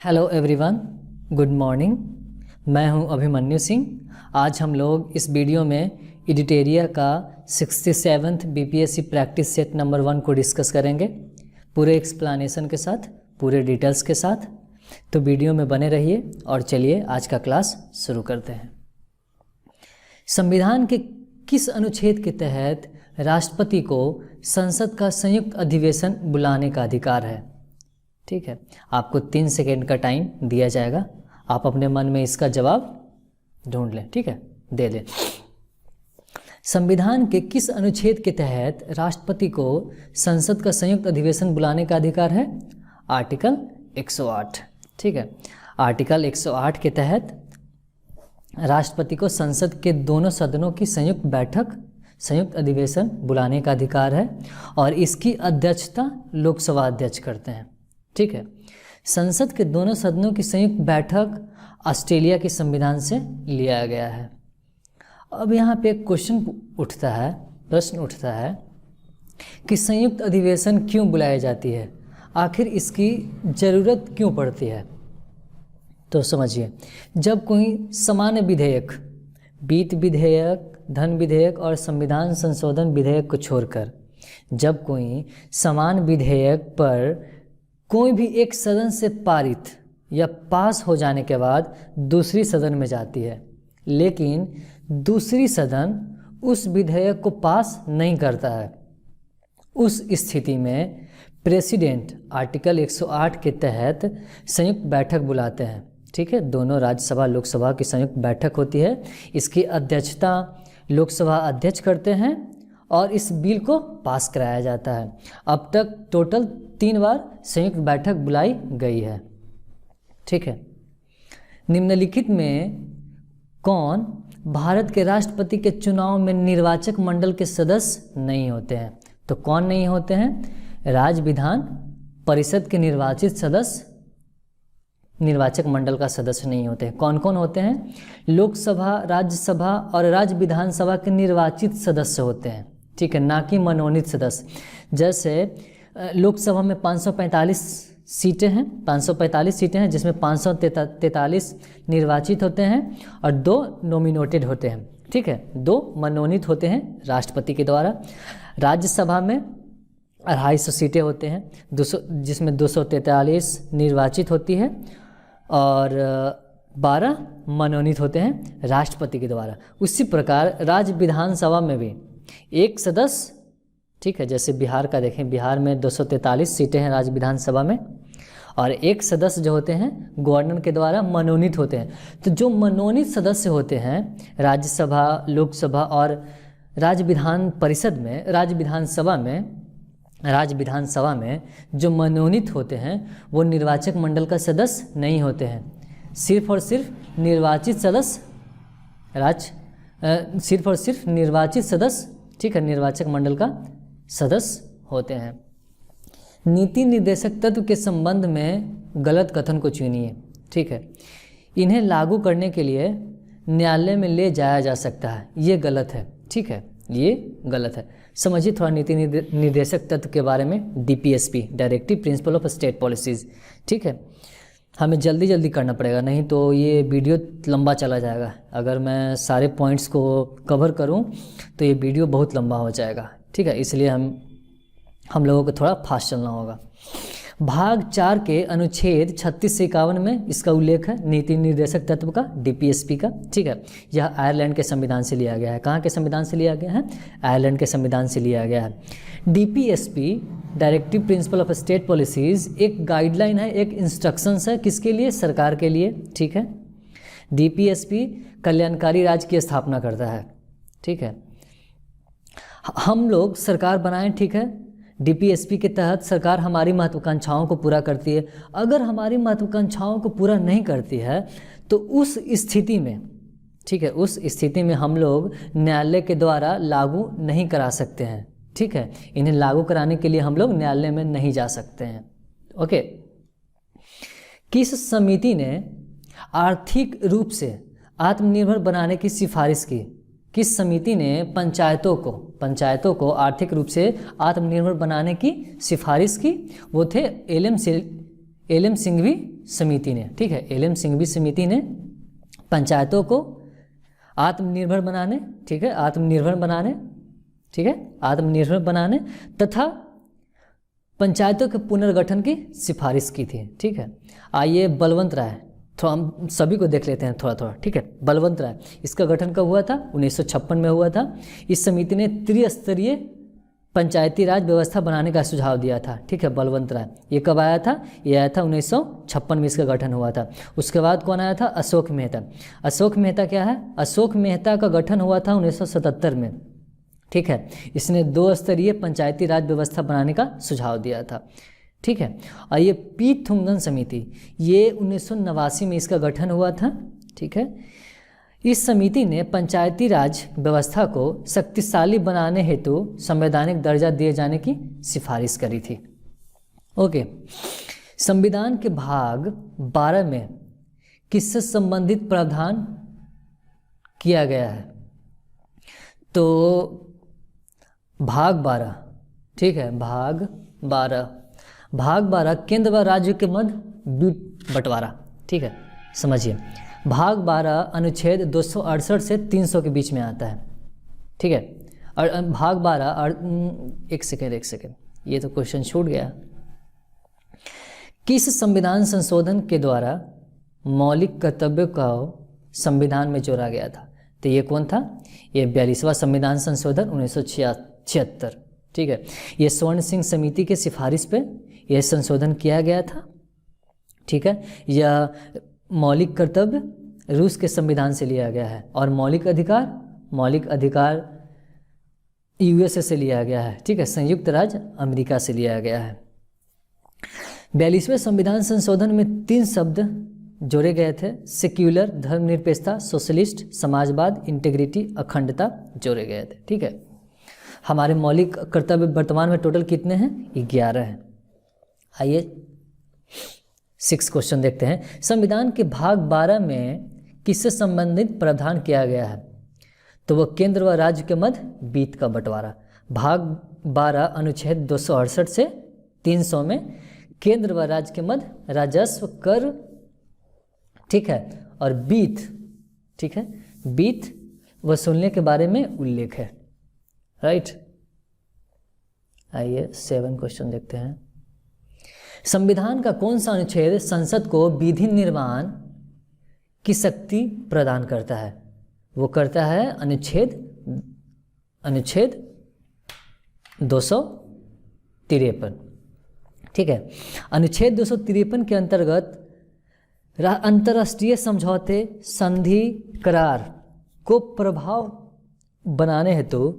Hello everyone, good morning. मैं हूं अभिमन्यु सिंह। आज हम लोग इस वीडियो में एडिटेरिया का 67th BPSC practice set number 1 को डिस्कस करेंगे, पूरे एक्सप्लेनेशन के साथ, पूरे डिटेल्स के साथ। तो वीडियो में बने रहिए और चलिए आज का क्लास शुरू करते हैं। संविधान के किस अनुच्छेद के तहत राष्ट्रपति को संसद का संयुक्त अधिवेशन बुलाने का अधिकार है? ठीक है, आपको 3 सेकेंड का टाइम दिया जाएगा। आप अपने मन में इसका जवाब ढूंढ लें, ठीक है, दे दें। संविधान के किस अनुच्छेद के तहत राष्ट्रपति को संसद का संयुक्त अधिवेशन बुलाने का अधिकार है? आर्टिकल 108। ठीक है, आर्टिकल 108 के तहत राष्ट्रपति को संसद के दोनों सदनों की संयुक्त बैठक, संयुक्त अधिवेशन बुलाने का अधिकार है और इसकी अध्यक्षता लोकसभा अध्यक्ष करते हैं। ठीक है, संसद के दोनों सदनों की संयुक्त बैठक ऑस्ट्रेलिया के संविधान से लिया गया है। अब यहाँ पे एक प्रश्न उठता है कि संयुक्त अधिवेशन क्यों बुलाई जाती है, आखिर इसकी ज़रूरत क्यों पड़ती है? तो समझिए, जब कोई सामान्य विधेयक, वित्त विधेयक, धन विधेयक और संविधान संशोधन विधेयक को छोड़कर जब कोई समान विधेयक पर कोई भी एक सदन से पारित या पास हो जाने के बाद दूसरी सदन में जाती है, लेकिन दूसरी सदन उस विधेयक को पास नहीं करता है, उस स्थिति में प्रेसिडेंट आर्टिकल 108 के तहत संयुक्त बैठक बुलाते हैं। ठीक है, दोनों राज्यसभा लोकसभा की संयुक्त बैठक होती है। इसकी अध्यक्षता लोकसभा अध्यक्ष करते हैं और इस बिल को पास कराया जाता है। अब तक टोटल 3 बार संयुक्त बैठक बुलाई गई है। ठीक है, निम्नलिखित में कौन भारत के राष्ट्रपति के चुनाव में निर्वाचक मंडल के सदस्य नहीं होते हैं? तो कौन नहीं होते हैं? राज्य विधान परिषद के निर्वाचित सदस्य निर्वाचक मंडल का सदस्य नहीं होते हैं। कौन कौन होते हैं? लोकसभा, राज्यसभा और राज्य विधानसभा के निर्वाचित सदस्य होते हैं। ठीक है, ना कि मनोनीत सदस्य। जैसे लोकसभा में 545 सीटें हैं, 545 सीटें हैं, जिसमें 543 निर्वाचित होते हैं और 2 नॉमिनेटेड होते हैं। ठीक है, 2 मनोनीत होते हैं राष्ट्रपति के द्वारा। राज्यसभा में 250 सीटें होते हैं, 200, जिसमें 243 निर्वाचित होती है और 12 मनोनीत होते हैं राष्ट्रपति के द्वारा। उसी प्रकार राज्य विधानसभा में भी एक सदस्य, ठीक है, जैसे बिहार का देखें, बिहार में 243 सीटें हैं राज्य विधानसभा में और एक सदस्य जो होते हैं गवर्नर के द्वारा मनोनीत होते हैं। तो जो मनोनीत सदस्य होते हैं राज्यसभा, लोकसभा और राज्य विधान परिषद में, राज्य विधानसभा में जो मनोनीत होते हैं वो निर्वाचक मंडल का सदस्य नहीं होते हैं। सिर्फ और सिर्फ निर्वाचित सदस्य निर्वाचित सदस्य, ठीक है, निर्वाचक मंडल का सदस्य होते हैं। नीति निर्देशक तत्व के संबंध में गलत कथन को चुनिए। ठीक है, इन्हें लागू करने के लिए न्यायालय में ले जाया जा सकता है, ये गलत है। ठीक है, ये गलत है। समझिए थोड़ा नीति निर्देशक तत्व के बारे में। DPSP, directive principle of state policies. ठीक है, हमें जल्दी जल्दी करना पड़ेगा, नहीं तो ये वीडियो लंबा चला जाएगा। अगर मैं सारे पॉइंट्स को कवर करूं तो ये वीडियो बहुत लंबा हो जाएगा। ठीक है, इसलिए हम लोगों को थोड़ा फास्ट चलना होगा। भाग 4 के अनुच्छेद 36 से 51 में इसका उल्लेख है, नीति निर्देशक तत्व का, DPSP का। ठीक है, यह आयरलैंड के संविधान से लिया गया है। कहाँ के संविधान से लिया गया है? आयरलैंड के संविधान से लिया गया है। DPSP, directive principle of state policies, एक गाइडलाइन है, एक इंस्ट्रक्शंस है, किसके लिए? सरकार के लिए। ठीक है, DPSP कल्याणकारी राज्य की स्थापना करता है। ठीक है, हम लोग सरकार बनाएं, ठीक है, DPSP के तहत सरकार हमारी महत्वाकांक्षाओं को पूरा करती है। अगर हमारी महत्वाकांक्षाओं को पूरा नहीं करती है तो उस स्थिति में, ठीक है, उस स्थिति में हम लोग न्यायालय के द्वारा लागू नहीं करा सकते हैं। ठीक है, इन्हें लागू कराने के लिए हम लोग न्यायालय में नहीं जा सकते हैं। ओके, किस समिति ने आर्थिक रूप से आत्मनिर्भर बनाने की सिफारिश की? किस समिति ने पंचायतों को आर्थिक रूप से आत्मनिर्भर बनाने की सिफारिश की? वो थे एल.एम. सिंघवी समिति ने, ठीक है, एल.एम. सिंघवी समिति ने पंचायतों को आत्मनिर्भर बनाने, ठीक है, आत्मनिर्भर बनाने, ठीक है, आत्मनिर्भर बनाने तथा पंचायतों के पुनर्गठन की सिफारिश की थी, ठीक है। आइए बलवंत राय, थोड़ा हम सभी को देख लेते हैं थोड़ा थोड़ा, ठीक है। बलवंत राय, इसका गठन कब हुआ था? 1956 में हुआ था। इस समिति ने त्रिस्तरीय पंचायती राज व्यवस्था बनाने का सुझाव दिया था, ठीक है। बलवंत राय, ये कब आया था? ये आया था 1956 में, इसका गठन हुआ था। उसके बाद कौन आया था? अशोक मेहता। अशोक मेहता क्या है? अशोक मेहता का गठन हुआ था 1977 में, ठीक है। इसने 2 स्तरीय पंचायती राज व्यवस्था बनाने का सुझाव दिया था, ठीक है। और ये पी थुंगन समिति, ये 1989 में इसका गठन हुआ था, ठीक है। इस समिति ने पंचायती राज व्यवस्था को शक्तिशाली बनाने हेतु संवैधानिक दर्जा दिए जाने की सिफारिश करी थी। ओके, संविधान के भाग 12 में किससे संबंधित प्रावधान किया गया है? तो भाग 12, ठीक है, भाग 12 केंद्र व राज्य के मध्य बंटवारा, ठीक है, समझिए। भाग 12 अनुच्छेद 268 से 300 के बीच में आता है, ठीक है। और भाग 12 और एक सेकेंड, ये तो क्वेश्चन छूट गया। किस संविधान संशोधन के द्वारा मौलिक कर्तव्यों का संविधान में जोड़ा गया था? तो ये कौन था? ये 42वां संविधान संशोधन 1976, ठीक है। ये स्वर्ण सिंह समिति के सिफारिश पे यह संशोधन किया गया था, ठीक है। यह मौलिक कर्तव्य रूस के संविधान से लिया गया है और मौलिक अधिकार यूएसए से लिया गया है, ठीक है, संयुक्त राज्य अमेरिका से लिया गया है। 42वें संविधान संशोधन में 3 शब्द जोड़े गए थे: सेक्युलर, धर्मनिरपेक्षता, सोशलिस्ट, समाजवाद, इंटीग्रिटी, अखंडता जोड़े गए थे, ठीक है। हमारे मौलिक कर्तव्य वर्तमान में टोटल कितने हैं? 11 हैं। आइए 6 क्वेश्चन देखते हैं। संविधान के भाग 12 में किससे संबंधित प्रावधान किया गया है? तो वह केंद्र व राज्य के मध्य वित्त का बंटवारा। भाग 12 अनुच्छेद 268 से 300 में केंद्र व राज्य के मध्य राजस्व, कर, ठीक है, और वित्त, ठीक है, वित्त वसूलने के बारे में उल्लेख है, राइट। आइए 7 क्वेश्चन देखते हैं। संविधान का कौन सा अनुच्छेद संसद को विधि निर्माण की शक्ति प्रदान करता है? वो करता है अनुच्छेद 253, ठीक है। अनुच्छेद 253 के अंतर्गत अंतर्राष्ट्रीय समझौते, संधि, करार को प्रभाव बनाने हेतु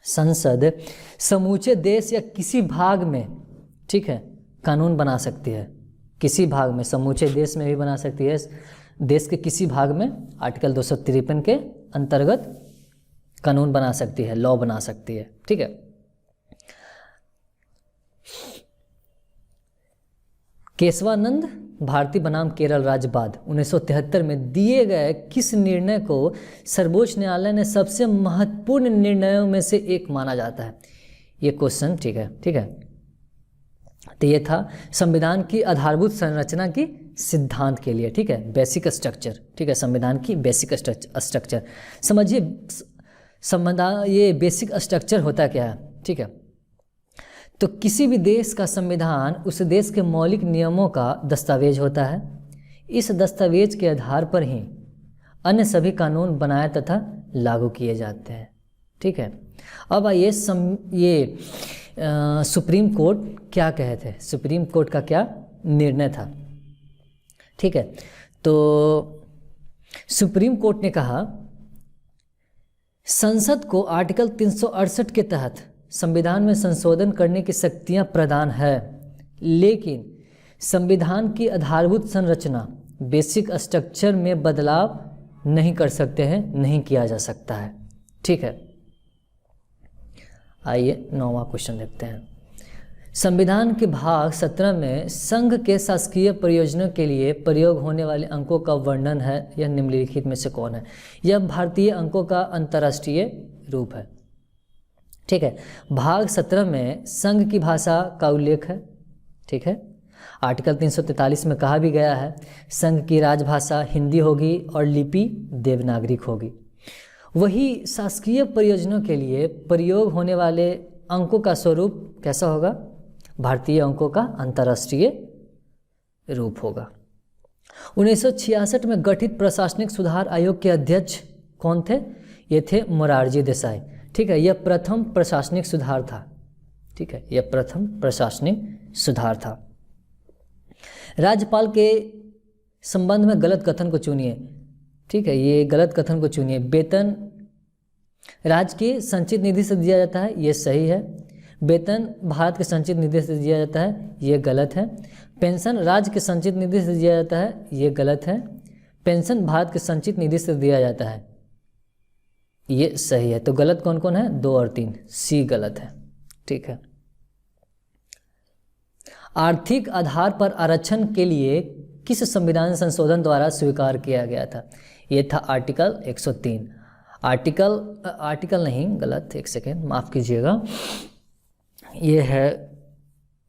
संसद समूचे देश या किसी भाग में, ठीक है, कानून बना सकती है। किसी भाग में, समूचे देश में भी बना सकती है, देश के किसी भाग में आर्टिकल 253 के अंतर्गत कानून बना सकती है, लॉ बना सकती है, ठीक है। केशवानंद भारती बनाम केरल राज्य बाद 1973 में दिए गए किस निर्णय को सर्वोच्च न्यायालय ने सबसे महत्वपूर्ण निर्णयों में से एक माना जाता है? ये क्वेश्चन, ठीक है, ठीक है। तो ये था संविधान की आधारभूत संरचना की सिद्धांत के लिए, ठीक है, बेसिक स्ट्रक्चर, ठीक है, संविधान की बेसिक स्ट्रक्चर। समझिए संविधान, ये बेसिक स्ट्रक्चर होता क्या है, ठीक है। तो किसी भी देश का संविधान उस देश के मौलिक नियमों का दस्तावेज होता है। इस दस्तावेज के आधार पर ही अन्य सभी कानून बनाए तथा लागू किए जाते हैं, ठीक है। अब आइए सुप्रीम कोर्ट क्या कहे थे? सुप्रीम कोर्ट का क्या निर्णय था, ठीक है। तो सुप्रीम कोर्ट ने कहा संसद को आर्टिकल 368 के तहत संविधान में संशोधन करने की शक्तियां प्रदान है, लेकिन संविधान की आधारभूत संरचना, बेसिक स्ट्रक्चर में बदलाव नहीं कर सकते हैं, नहीं किया जा सकता है, ठीक है। आइए 9वां क्वेश्चन देखते हैं। संविधान के भाग 17 में संघ के शासकीय प्रयोजनों के लिए प्रयोग होने वाले अंकों का वर्णन है। यह निम्नलिखित में से कौन है? यह भारतीय अंकों का अंतर्राष्ट्रीय रूप है, ठीक है। भाग 17 में संघ की भाषा का उल्लेख है, ठीक है। आर्टिकल 343 में कहा भी गया है संघ की राजभाषा हिंदी होगी और लिपि देवनागरिक होगी। वही शासकीय प्रयोजनों के लिए प्रयोग होने वाले अंकों का स्वरूप कैसा होगा? भारतीय अंकों का अंतर्राष्ट्रीय रूप होगा। 1966 में गठित प्रशासनिक सुधार आयोग के अध्यक्ष कौन थे? ये थे मोरारजी देसाई। ठीक है, यह प्रथम प्रशासनिक सुधार था। ठीक है, यह प्रथम प्रशासनिक सुधार था। राज्यपाल के संबंध में गलत कथन को चुनिए। ठीक है, ये गलत कथन को चुनिए। वेतन राज्य की संचित निधि से दिया जाता है, ये सही है। वेतन भारत के संचित निधि से दिया जाता है, ये गलत है। पेंशन राज्य के संचित निधि से दिया जाता है, ये गलत है। पेंशन भारत के संचित निधि से दिया जाता है, ये सही है। तो गलत कौन कौन है? 2 और 3, सी गलत है। ठीक है। आर्थिक आधार पर आरक्षण के लिए किस संविधान संशोधन द्वारा स्वीकार किया गया था? ये था आर्टिकल 103। आर्टिकल नहीं, गलत, एक सेकेंड माफ़ कीजिएगा। ये है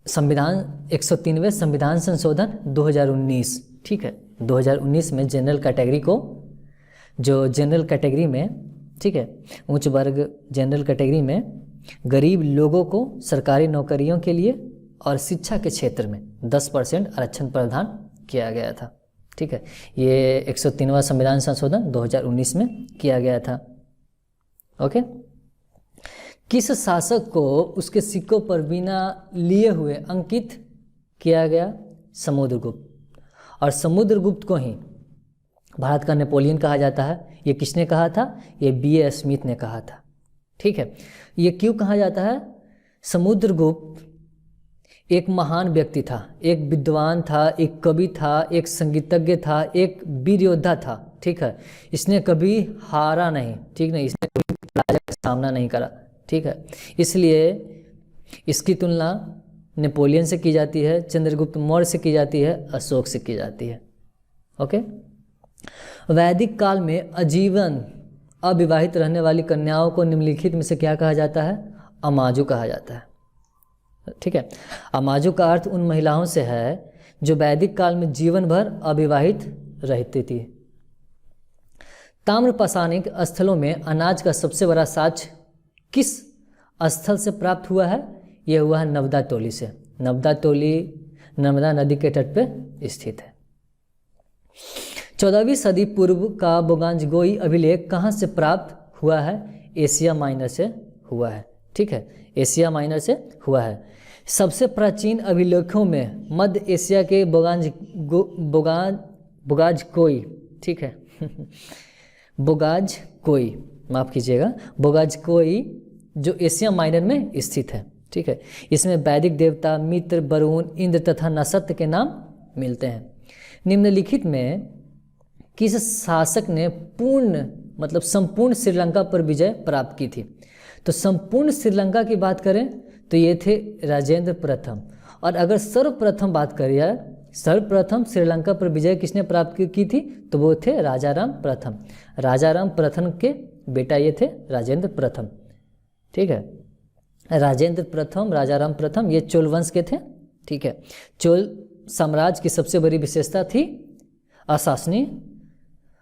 संविधान 103वें संविधान संशोधन 2019। ठीक है, 2019 में जनरल कैटेगरी को, जो जनरल कैटेगरी में, ठीक है, उच्च वर्ग जनरल कैटेगरी में गरीब लोगों को सरकारी नौकरियों के लिए और शिक्षा के क्षेत्र में 10% आरक्षण प्रदान किया गया था। ठीक है, ये 103वां संविधान संशोधन 2019 में किया गया था। ओके। किस शासक को उसके सिक्कों पर बिना लिए हुए अंकित किया गया? समुद्रगुप्त। और समुद्रगुप्त को ही भारत का नेपोलियन कहा जाता है। ये किसने कहा था? ये B.A. स्मिथ ने कहा था। ठीक है, ये क्यों कहा जाता है? समुद्रगुप्त एक महान व्यक्ति था, एक विद्वान था, एक कवि था, एक संगीतज्ञ था, एक वीर योद्धा था। ठीक है, इसने कभी हारा नहीं। ठीक नहीं, इसने कभी राजा का सामना नहीं करा। ठीक है, इसलिए इसकी तुलना नेपोलियन से की जाती है, चंद्रगुप्त मौर्य से की जाती है, अशोक से की जाती है। ओके। वैदिक काल में आजीवन अविवाहित रहने वाली कन्याओं को निम्नलिखित में से क्या कहा जाता है? अमाजु कहा जाता है। ठीक है, अमाजु का अर्थ उन महिलाओं से है जो वैदिक काल में जीवन भर अविवाहित रहती थी। ताम्र पाषाणिक स्थलों में अनाज का सबसे बड़ा साक्ष्य किस स्थल से प्राप्त हुआ है? यह हुआ है नवदा टोली से। नवदा टोली नर्मदा नदी के तट पे स्थित है। 14वीं सदी पूर्व का बोगांजगोई अभिलेख कहाँ से प्राप्त हुआ है? एशिया माइनर से हुआ है। ठीक है, एशिया माइनर से हुआ है। सबसे प्राचीन अभिलेखों में मध्य एशिया के बोगांजगोई, ठीक है बोगांजगोई, माफ़ कीजिएगा, बोगांजगोई जो एशिया माइनर में स्थित है। ठीक है, इसमें वैदिक देवता मित्र, वरुण, इंद्र तथा नक्षत्र के नाम मिलते हैं। निम्नलिखित में किस शासक ने संपूर्ण श्रीलंका पर विजय प्राप्त की थी? तो संपूर्ण श्रीलंका की बात करें तो ये थे राजेंद्र प्रथम। और अगर सर्वप्रथम बात करिए, सर्वप्रथम श्रीलंका पर विजय किसने प्राप्त की थी? तो वो थे राजाराम प्रथम। राजाराम प्रथम के बेटा ये थे राजेंद्र प्रथम। ठीक है, राजेंद्र प्रथम, राजाराम प्रथम, ये चोल वंश के थे। ठीक है, चोल साम्राज्य की सबसे बड़ी विशेषता थी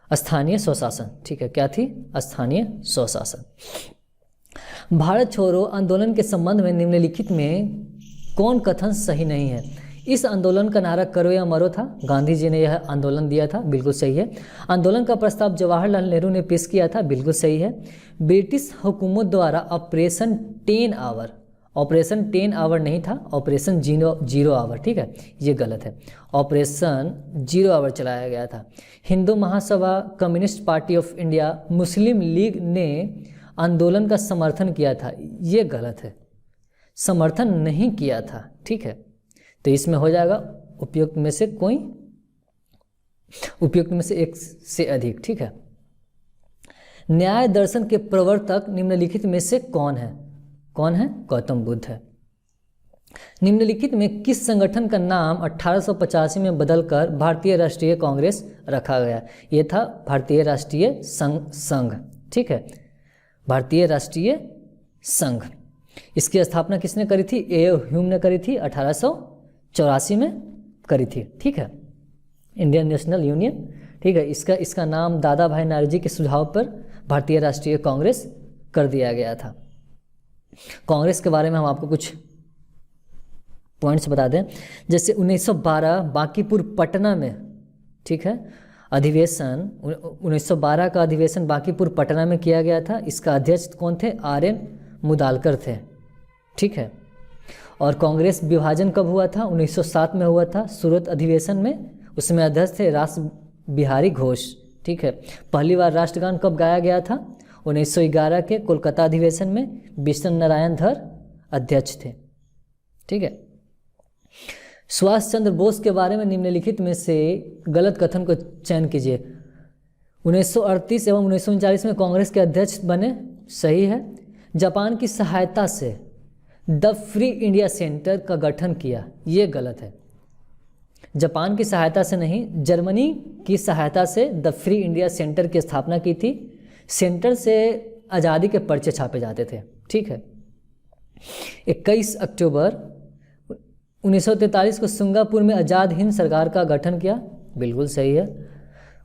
स्थानीय स्वशासन। ठीक है, क्या थी? स्थानीय स्वशासन। भारत छोड़ो आंदोलन के संबंध में निम्नलिखित में कौन कथन सही नहीं है? इस आंदोलन का नारा करो या मरो था। गांधी जी ने यह आंदोलन दिया था, बिल्कुल सही है। आंदोलन का प्रस्ताव जवाहरलाल नेहरू ने पेश किया था, बिल्कुल सही है। ब्रिटिश हुकूमत द्वारा ऑपरेशन 10 आवर नहीं था, ऑपरेशन 0 आवर। ठीक है, ये गलत है, ऑपरेशन 0 आवर चलाया गया था। Hindu Mahasabha, communist party of India, Muslim League ने आंदोलन का समर्थन किया था, ये गलत है, समर्थन नहीं किया था। ठीक है, तो इसमें हो जाएगा उपयुक्त में से एक से अधिक। ठीक है, न्याय दर्शन के प्रवर्तक निम्नलिखित में से कौन है? गौतम बुद्ध है। निम्नलिखित में किस संगठन का नाम 1885 में बदलकर भारतीय राष्ट्रीय कांग्रेस रखा गया? ये था भारतीय राष्ट्रीय संघ। ठीक है, भारतीय राष्ट्रीय संघ। इसकी स्थापना किसने करी थी? ए ह्यूम ने करी थी 1884 में। करी थी, ठीक है, इंडियन नेशनल यूनियन, ठीक है। इसका नाम दादा भाई नौरोजी के सुझाव पर भारतीय राष्ट्रीय कांग्रेस कर दिया गया था। कांग्रेस के बारे में हम आपको कुछ पॉइंट्स बता दें, जैसे 1912 बांकीपुर पटना में, ठीक है, अधिवेशन 1912 का अधिवेशन बांकीपुर पटना में किया गया था। इसका अध्यक्ष कौन थे? RN मुदालकर थे, ठीक है। और कांग्रेस विभाजन कब हुआ था? 1907 में हुआ था, सूरत अधिवेशन में। उसमें अध्यक्ष थे रास बिहारी घोष, ठीक है। पहली बार राष्ट्रगान कब गाया गया था? 1911 के कोलकाता अधिवेशन में विष्णु नारायण धर अध्यक्ष थे, ठीक है। सुभाष चंद्र बोस के बारे में निम्नलिखित में से गलत कथन को चयन कीजिए। 1938 एवं 1939 में कांग्रेस के अध्यक्ष बने, सही है। जापान की सहायता से द फ्री इंडिया सेंटर का गठन किया, ये गलत है। जापान की सहायता से नहीं, जर्मनी की सहायता से द फ्री इंडिया सेंटर की स्थापना की थी। सेंटर से आज़ादी के पर्चे छापे जाते थे, ठीक है। 21 अक्टूबर 1943 को सिंगापुर में आज़ाद हिंद सरकार का गठन किया, बिल्कुल सही है।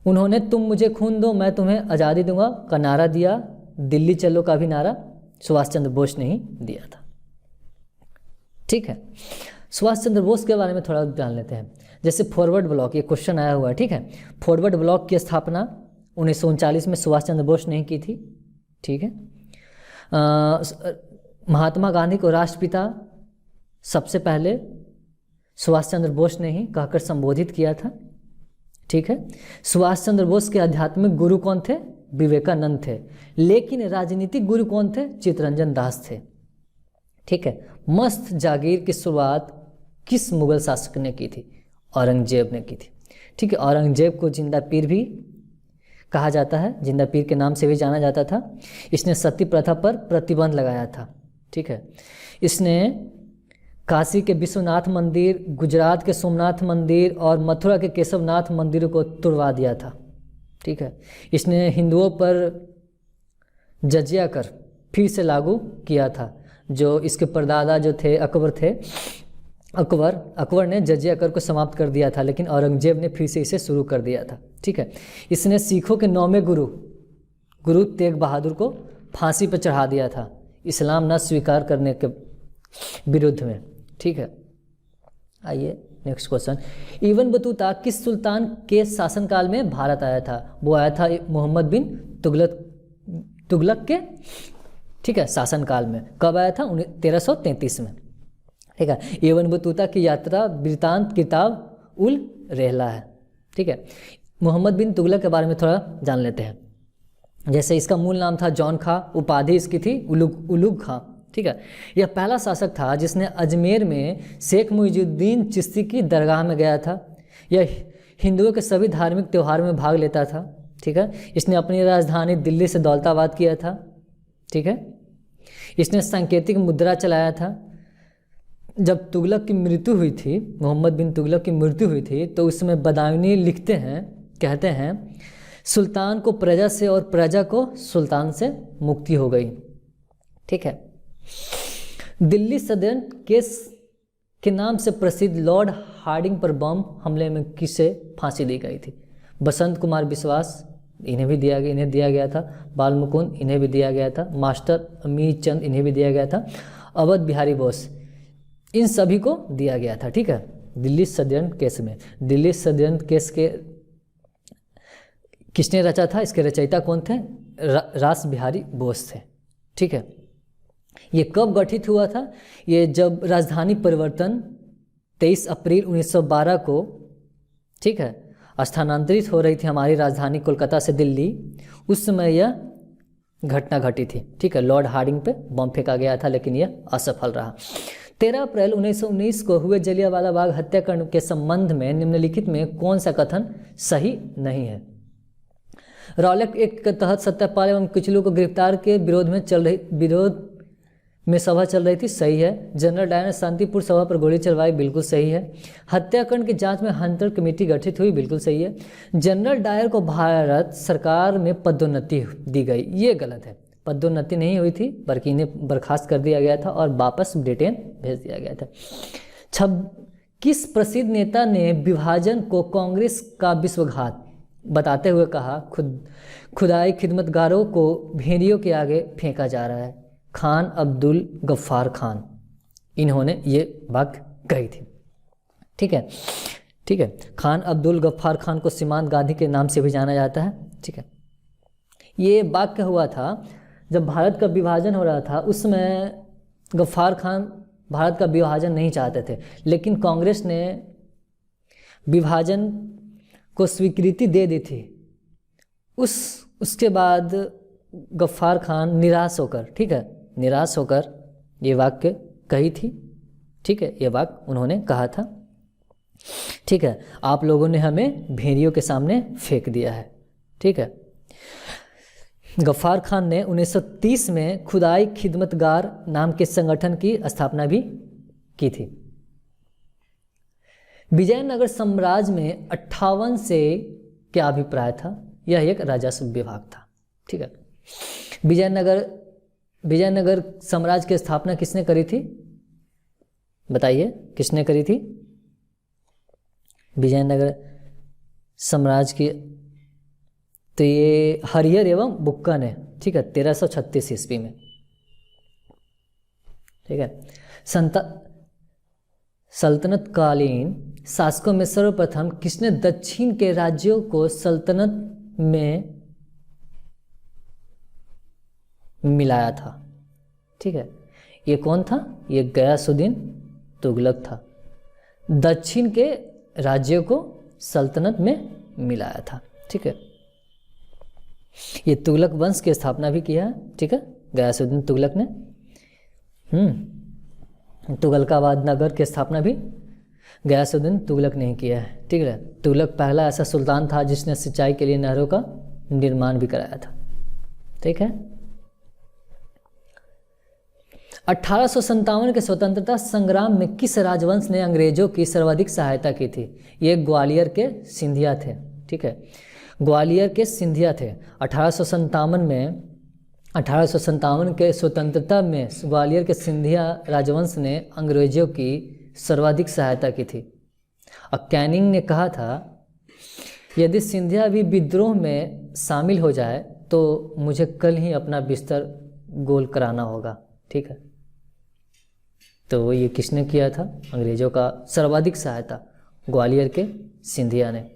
उन्होंने तुम मुझे खून दो मैं तुम्हें आज़ादी दूंगा का नारा दिया। दिल्ली चलो का भी नारा सुभाष चंद्र बोस ने ही दिया था, ठीक है। सुभाष चंद्र बोस के बारे में थोड़ा जान लेते हैं। जैसे फॉरवर्ड ब्लॉक, ये क्वेश्चन आया हुआ है, ठीक है। फॉरवर्ड ब्लॉक की स्थापना 1939 में सुभाष चंद्र बोस ने की थी, ठीक है। महात्मा गांधी को राष्ट्रपिता सबसे पहले सुभाष चंद्र बोस ने ही कहकर संबोधित किया था, ठीक है। सुभाष चंद्र बोस के आध्यात्मिक गुरु कौन थे? विवेकानंद थे। लेकिन राजनीतिक गुरु कौन थे? चित्तरंजन दास थे, ठीक है। मस्त जागीर की शुरुआत किस मुगल शासक ने की थी? औरंगजेब ने की थी, ठीक है। औरंगजेब को जिंदा पीर भी कहा जाता है, जिंदा पीर के नाम से भी जाना जाता था। इसने सती प्रथा पर प्रतिबंध लगाया था, ठीक है। इसने काशी के विश्वनाथ मंदिर, गुजरात के सोमनाथ मंदिर और मथुरा के केशवनाथ मंदिर को तुड़वा दिया था, ठीक है। इसने हिंदुओं पर जजिया कर फिर से लागू किया था। जो इसके परदादा जो थे अकबर थे, अकबर ने जजिया कर को समाप्त कर दिया था, लेकिन औरंगजेब ने फिर से इसे शुरू कर दिया था, ठीक है। इसने सिखों के 9वें गुरु तेग बहादुर को फांसी पर चढ़ा दिया था, इस्लाम न स्वीकार करने के विरुद्ध में, ठीक है। आइए नेक्स्ट क्वेश्चन। इब्न बतूता किस सुल्तान के शासनकाल में भारत आया था? वो आया था मोहम्मद बिन तुगलक के, ठीक है, शासनकाल में। कब आया था? 1333 में, ठीक है। इब्न बतूता की यात्रा वृत्तांत किताब उल रहला है, ठीक है। मोहम्मद बिन तुगलक के बारे में थोड़ा जान लेते हैं। जैसे इसका मूल नाम था जॉन खां, उपाधि इसकी थी उलुग खां, ठीक है। यह पहला शासक था जिसने अजमेर में शेख मुइजुद्दीन चिश्ती की दरगाह में गया था। यह हिंदुओं के सभी धार्मिक त्यौहार में भाग लेता था, ठीक है। इसने अपनी राजधानी दिल्ली से दौलताबाद किया था, ठीक है। इसने सांकेतिक मुद्रा चलाया था। जब तुगलक की मृत्यु हुई थी, मोहम्मद बिन तुगलक की मृत्यु हुई थी, तो उसमें बदायूनी लिखते हैं, कहते हैं सुल्तान को प्रजा से और प्रजा को सुल्तान से मुक्ति हो गई, ठीक है। दिल्ली षड्यंत्र केस के नाम से प्रसिद्ध लॉर्ड हार्डिंग पर बम हमले में किसे फांसी दी गई थी? बसंत कुमार विश्वास, इन्हें दिया गया था। बाल मुकुंद, इन्हें भी दिया गया था। मास्टर अमीर चंद, इन्हें भी दिया गया था। अवध बिहारी बोस, इन सभी को दिया गया था, ठीक है। दिल्ली षड्यंत्र केस में, दिल्ली षड्यंत्र केस के किसने रचा था? इसके रचयिता कौन थे? रास बिहारी बोस थे, ठीक है। ये कब गठित हुआ था? ये जब राजधानी परिवर्तन 23 अप्रैल 1912 को, ठीक है, स्थानांतरित हो रही थी हमारी राजधानी कोलकाता से दिल्ली, उस समय यह घटना घटी थी, ठीक है। लॉर्ड हार्डिंग पे बम फेंका गया था, लेकिन यह असफल रहा। 13 अप्रैल 1919 को हुए जलियांवाला बाग हत्याकांड के संबंध में निम्नलिखित में कौन सा कथन सही नहीं है? रॉलेट एक्ट के तहत सत्यापाल एवं कुचलू को गिरफ्तार के विरोध में सभा चल रही थी, सही है। जनरल डायर ने शांतिपुर सभा पर गोली चलवाई, बिल्कुल सही है। हत्याकांड की जांच में हंटर कमेटी गठित हुई, बिल्कुल सही है। जनरल डायर को भारत सरकार में पदोन्नति दी गई, ये गलत है। पदोन्नति नहीं हुई थी, बल्कि इन्हें बर्खास्त कर दिया गया था और वापस ब्रिटेन भेज दिया गया था। किस प्रसिद्ध नेता ने विभाजन को कांग्रेस का विश्वघात बताते हुए कहा, खुदाई खिदमतगारों को भेड़ियों के आगे फेंका जा रहा है? खान अब्दुल गफ्फार खान, इन्होंने ये वाक्य कही थी। ठीक है, ठीक है। खान अब्दुल गफ्फार खान को सीमांत गांधी के नाम से भी जाना जाता है। ठीक है, ये वाक्य हुआ था जब भारत का विभाजन हो रहा था, उसमें गफ्फार खान भारत का विभाजन नहीं चाहते थे, लेकिन कांग्रेस ने विभाजन को स्वीकृति दे दी थी। उसके बाद गफ्फार खान निराश होकर, ठीक है, निराश होकर ये वाक्य कही थी। ठीक है, ये वाक्य उन्होंने कहा था। ठीक है, आप लोगों ने हमें भेड़ियों के सामने फेंक दिया है। ठीक है, गफ्फार खान ने 1930 में खुदाई खिदमतगार नाम के संगठन की स्थापना भी की थी। विजयनगर साम्राज्य में 58 से क्या अभिप्राय था? यह एक राजस्व विभाग था। ठीक है, विजयनगर साम्राज्य की स्थापना किसने करी थी? बताइए, किसने करी थी विजयनगर साम्राज्य की? तो ये हरिहर एवं बुक्का ने। ठीक है, 1336 ईस्वी में। ठीक है, सल्तनत कालीन शासकों में सर्वप्रथम किसने दक्षिण के राज्यों को सल्तनत में मिलाया था? ठीक है, ये कौन था? ये गयासुद्दीन तुगलक था। दक्षिण के राज्यों को सल्तनत में मिलाया था। ठीक है, ये तुगलक वंश की स्थापना भी किया है। ठीक है, गयासुद्दीन तुगलक ने। तुगलकाबाद नगर की स्थापना भी गयासुद्दीन तुगलक ने किया है। ठीक है, तुगलक पहला ऐसा सुल्तान था जिसने सिंचाई के लिए नहरों का निर्माण भी कराया था। ठीक है, 1857 के स्वतंत्रता संग्राम में किस राजवंश ने अंग्रेजों की सर्वाधिक सहायता की थी? ये ग्वालियर के सिंधिया थे। ठीक है, ग्वालियर के सिंधिया थे। 1857 के स्वतंत्रता में ग्वालियर के सिंधिया राजवंश ने अंग्रेजों की सर्वाधिक सहायता की थी। और कैनिंग ने कहा था, यदि सिंधिया भी विद्रोह में शामिल हो जाए तो मुझे कल ही अपना बिस्तर गोल कराना होगा। ठीक है, तो ये किसने किया था? अंग्रेजों का सर्वाधिक सहायता ग्वालियर के सिंधिया ने।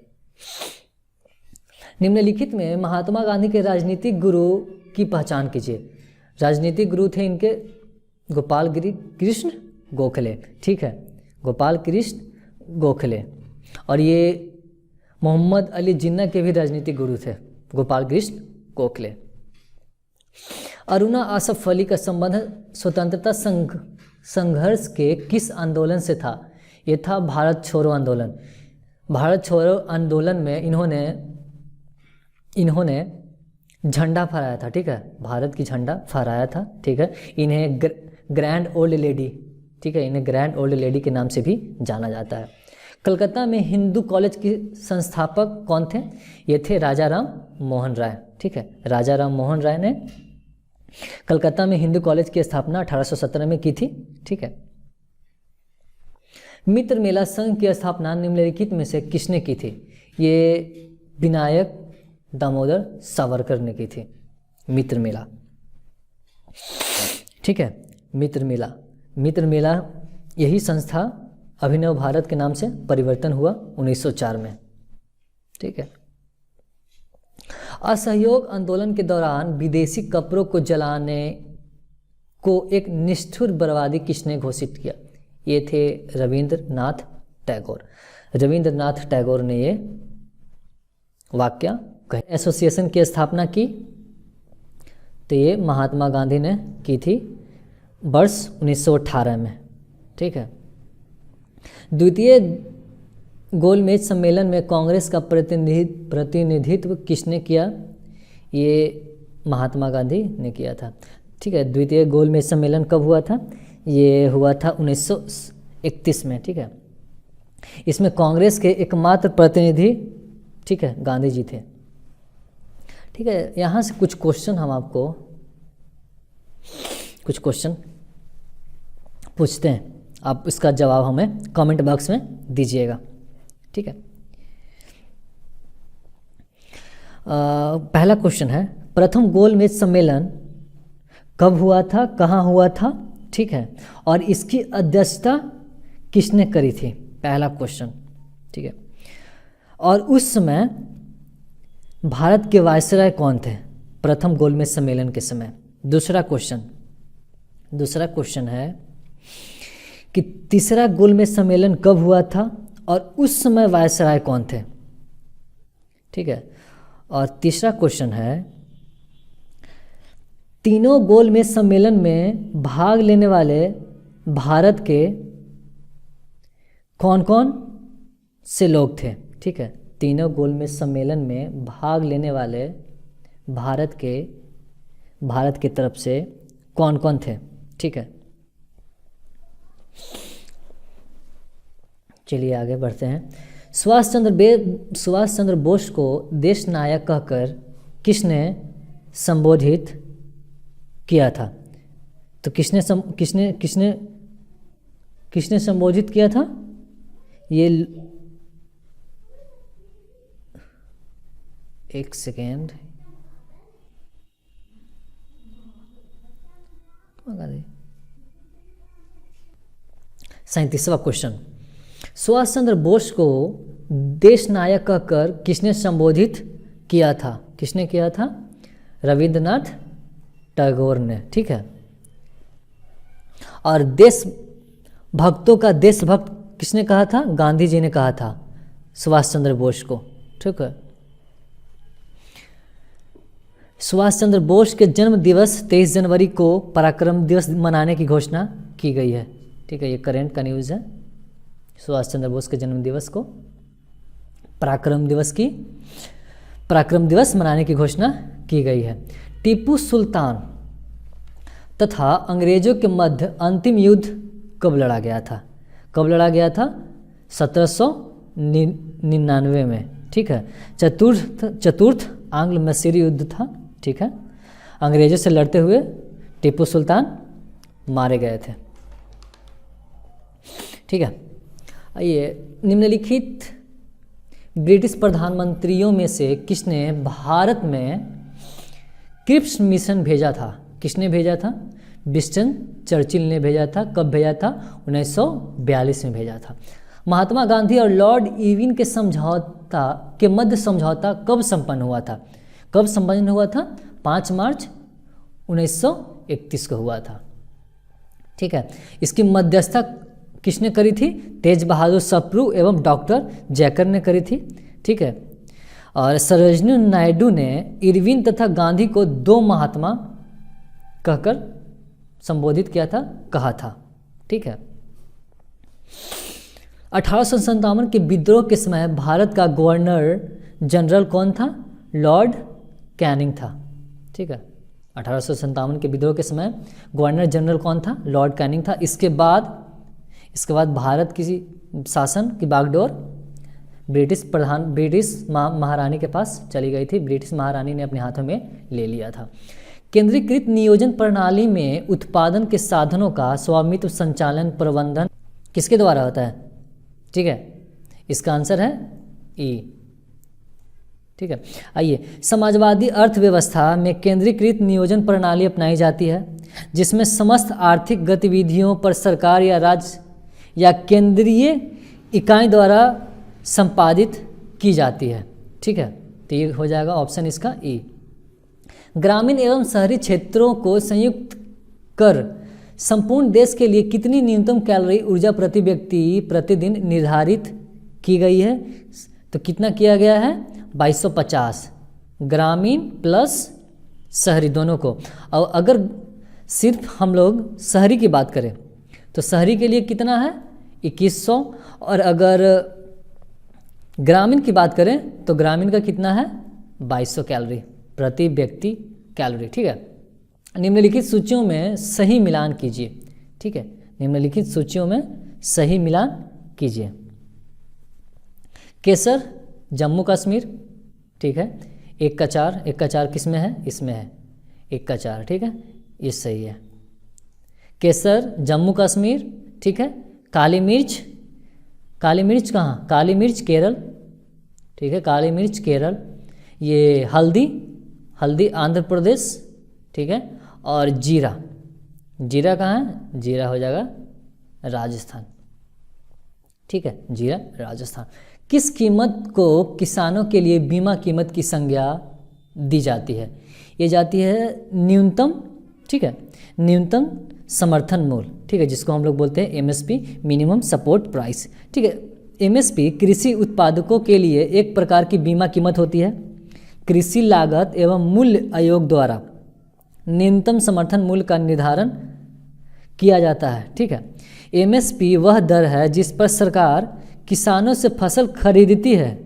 निम्नलिखित में महात्मा गांधी के राजनीतिक गुरु की पहचान कीजिए। राजनीतिक गुरु थे इनके गोपाल कृष्ण गोखले। ठीक है, गोपाल कृष्ण गोखले। और ये मोहम्मद अली जिन्ना के भी राजनीतिक गुरु थे, गोपाल कृष्ण गोखले। अरुणा आसफ अली का संबंध स्वतंत्रता संघर्ष के किस आंदोलन से था? ये था भारत छोड़ो आंदोलन। भारत छोड़ो आंदोलन में इन्होंने झंडा फहराया था। ठीक है, भारत की झंडा फहराया था। ठीक है, इन्हें ग्रैंड ओल्ड लेडी, ठीक है, इन्हें ग्रैंड ओल्ड लेडी के नाम से भी जाना जाता है। कलकत्ता में हिंदू कॉलेज के संस्थापक कौन थे? ये थे राजा राम मोहन राय। ठीक है, राजा राम मोहन राय ने कलकत्ता में हिंदू कॉलेज की स्थापना 1817 में की थी। ठीक है, मित्र मेला संघ की स्थापना निम्नलिखित में से किसने की थी? ये विनायक दामोदर सावरकर ने की थी, मित्र मेला। ठीक है, मित्र मेला यही संस्था अभिनव भारत के नाम से परिवर्तन हुआ 1904 में। ठीक है, असहयोग आंदोलन के दौरान विदेशी कपड़ों को जलाने को एक निष्ठुर बर्बादी किसने घोषित किया? ये थे रविंद्रनाथ टैगोर। रविंद्रनाथ टैगोर ने ये वाक्य एसोसिएशन की स्थापना की, तो ये महात्मा गांधी ने की थी वर्ष 1918 में। ठीक है, द्वितीय गोलमेज सम्मेलन में कांग्रेस का प्रतिनिधित्व किसने किया? ये महात्मा गांधी ने किया था। ठीक है, द्वितीय गोलमेज सम्मेलन कब हुआ था? ये हुआ था 1931 में। ठीक है, इसमें कांग्रेस के एकमात्र प्रतिनिधि, ठीक है, गांधी जी थे। ठीक है, यहाँ से कुछ क्वेश्चन हम आपको पूछते हैं। आप इसका जवाब हमें कमेंट बॉक्स में दीजिएगा, ठीक है। पहला क्वेश्चन है, प्रथम गोलमेज सम्मेलन कब हुआ था, कहाँ हुआ था, ठीक है, और इसकी अध्यक्षता किसने करी थी, पहला क्वेश्चन, ठीक है। और उस समय भारत के वायसराय कौन थे प्रथम गोलमेज सम्मेलन के समय। दूसरा क्वेश्चन है कि तीसरा गोलमेज सम्मेलन कब हुआ था और उस समय वायसराय कौन थे, ठीक है। और तीसरा क्वेश्चन है, तीनों गोलमेज सम्मेलन में भाग लेने वाले भारत के कौन कौन से लोग थे, ठीक है। तीनों गोलमेज सम्मेलन में भाग लेने वाले भारत की तरफ से कौन कौन थे, ठीक है। चलिए आगे बढ़ते हैं। सुभाष चंद्र बोस को देश नायक कहकर किसने संबोधित किया था। तो किसने संबोधित किया था, ये एक सेकेंड, 37वां क्वेश्चन, सुभाष चंद्र बोस को देश नायक कहकर किसने संबोधित किया था, किसने किया था, रविंद्रनाथ टैगोर ने, ठीक है। और देशभक्तों का देशभक्त किसने कहा था, गांधी जी ने कहा था सुभाष चंद्र बोस को, ठीक है। सुभाष चंद्र बोस के जन्म दिवस 23 जनवरी को पराक्रम दिवस मनाने की घोषणा की गई है, ठीक है। ये करंट का न्यूज़ है। सुभाष चंद्र बोस के जन्म दिवस को पराक्रम दिवस मनाने की घोषणा की गई है। टीपू सुल्तान तथा अंग्रेजों के मध्य अंतिम युद्ध कब लड़ा गया था, 1799 में, ठीक है। चतुर्थ आंग्ल मैसूर युद्ध था, ठीक है। अंग्रेजों से लड़ते हुए टीपू सुल्तान मारे गए थे, ठीक है। आइए, निम्नलिखित ब्रिटिश प्रधानमंत्रियों में से किसने भारत में क्रिप्स मिशन भेजा था, किसने भेजा था, विंस्टन चर्चिल ने भेजा था। कब भेजा था, 1942 में भेजा था। महात्मा गांधी और लॉर्ड इरविन के मध्य समझौता कब संपन्न हुआ था, 5 मार्च 1931 को हुआ था, ठीक है। इसकी मध्यस्थता किसने करी थी, तेज बहादुर सप्रू एवं डॉक्टर जैकर ने करी थी, ठीक है। और सरोजिनी नायडू ने इरविन तथा गांधी को दो महात्मा कहकर संबोधित कहा था, ठीक है। 1857 के विद्रोह के समय भारत का गवर्नर जनरल कौन था, लॉर्ड कैनिंग था, ठीक है। 1857 के विद्रोह के समय गवर्नर जनरल कौन था, लॉर्ड कैनिंग था। इसके बाद भारत की शासन की बागडोर ब्रिटिश महारानी के पास चली गई थी। ब्रिटिश महारानी ने अपने हाथों में ले लिया था। केंद्रीकृत नियोजन प्रणाली में उत्पादन के साधनों का स्वामित्व, संचालन, प्रबंधन किसके द्वारा होता है, ठीक है। इसका आंसर है ई, ठीक है। आइए, समाजवादी अर्थव्यवस्था में केंद्रीकृत नियोजन प्रणाली अपनाई जाती है जिसमें समस्त आर्थिक गतिविधियों पर सरकार या राज्य या केंद्रीय इकाई द्वारा संपादित की जाती है, ठीक है। तो ये हो जाएगा ऑप्शन इसका ई। ग्रामीण एवं शहरी क्षेत्रों को संयुक्त कर संपूर्ण देश के लिए कितनी न्यूनतम कैलोरी ऊर्जा प्रति व्यक्ति प्रतिदिन निर्धारित की गई है, तो कितना किया गया है, 2250, ग्रामीण प्लस शहरी दोनों को। और अगर सिर्फ हम लोग शहरी की बात करें तो शहरी के लिए कितना है, 2100, और अगर ग्रामीण की बात करें तो ग्रामीण का कितना है, 2200 कैलोरी प्रति व्यक्ति कैलोरी, ठीक है। निम्नलिखित सूचियों में सही मिलान कीजिए, ठीक है। निम्नलिखित सूचियों में सही मिलान कीजिए। केसर जम्मू कश्मीर, ठीक है। 1 का 4 किस में है, इसमें है 1 का 4, ठीक है, ये सही है। केसर जम्मू कश्मीर, ठीक है। काली मिर्च, काली मिर्च कहाँ, काली मिर्च केरल, ठीक है, काली मिर्च केरल। ये हल्दी, हल्दी आंध्र प्रदेश, ठीक है। और जीरा, जीरा कहाँ है, जीरा हो जाएगा राजस्थान, ठीक है, जीरा राजस्थान। किस कीमत को किसानों के लिए बीमा कीमत की संज्ञा दी जाती है? ये जाती है न्यूनतम, ठीक है, न्यूनतम समर्थन मूल्य, ठीक है, जिसको हम लोग बोलते हैं एमएसपी, मिनिमम सपोर्ट प्राइस, ठीक है। एमएसपी कृषि उत्पादकों के लिए एक प्रकार की बीमा कीमत होती है। कृषि लागत एवं मूल्य आयोग द्वारा न्यूनतम समर्थन मूल्य का निर्धारण किया जाता है, ठीक है। एमएसपी वह दर है जिस पर सरकार किसानों से फसल खरीदती है,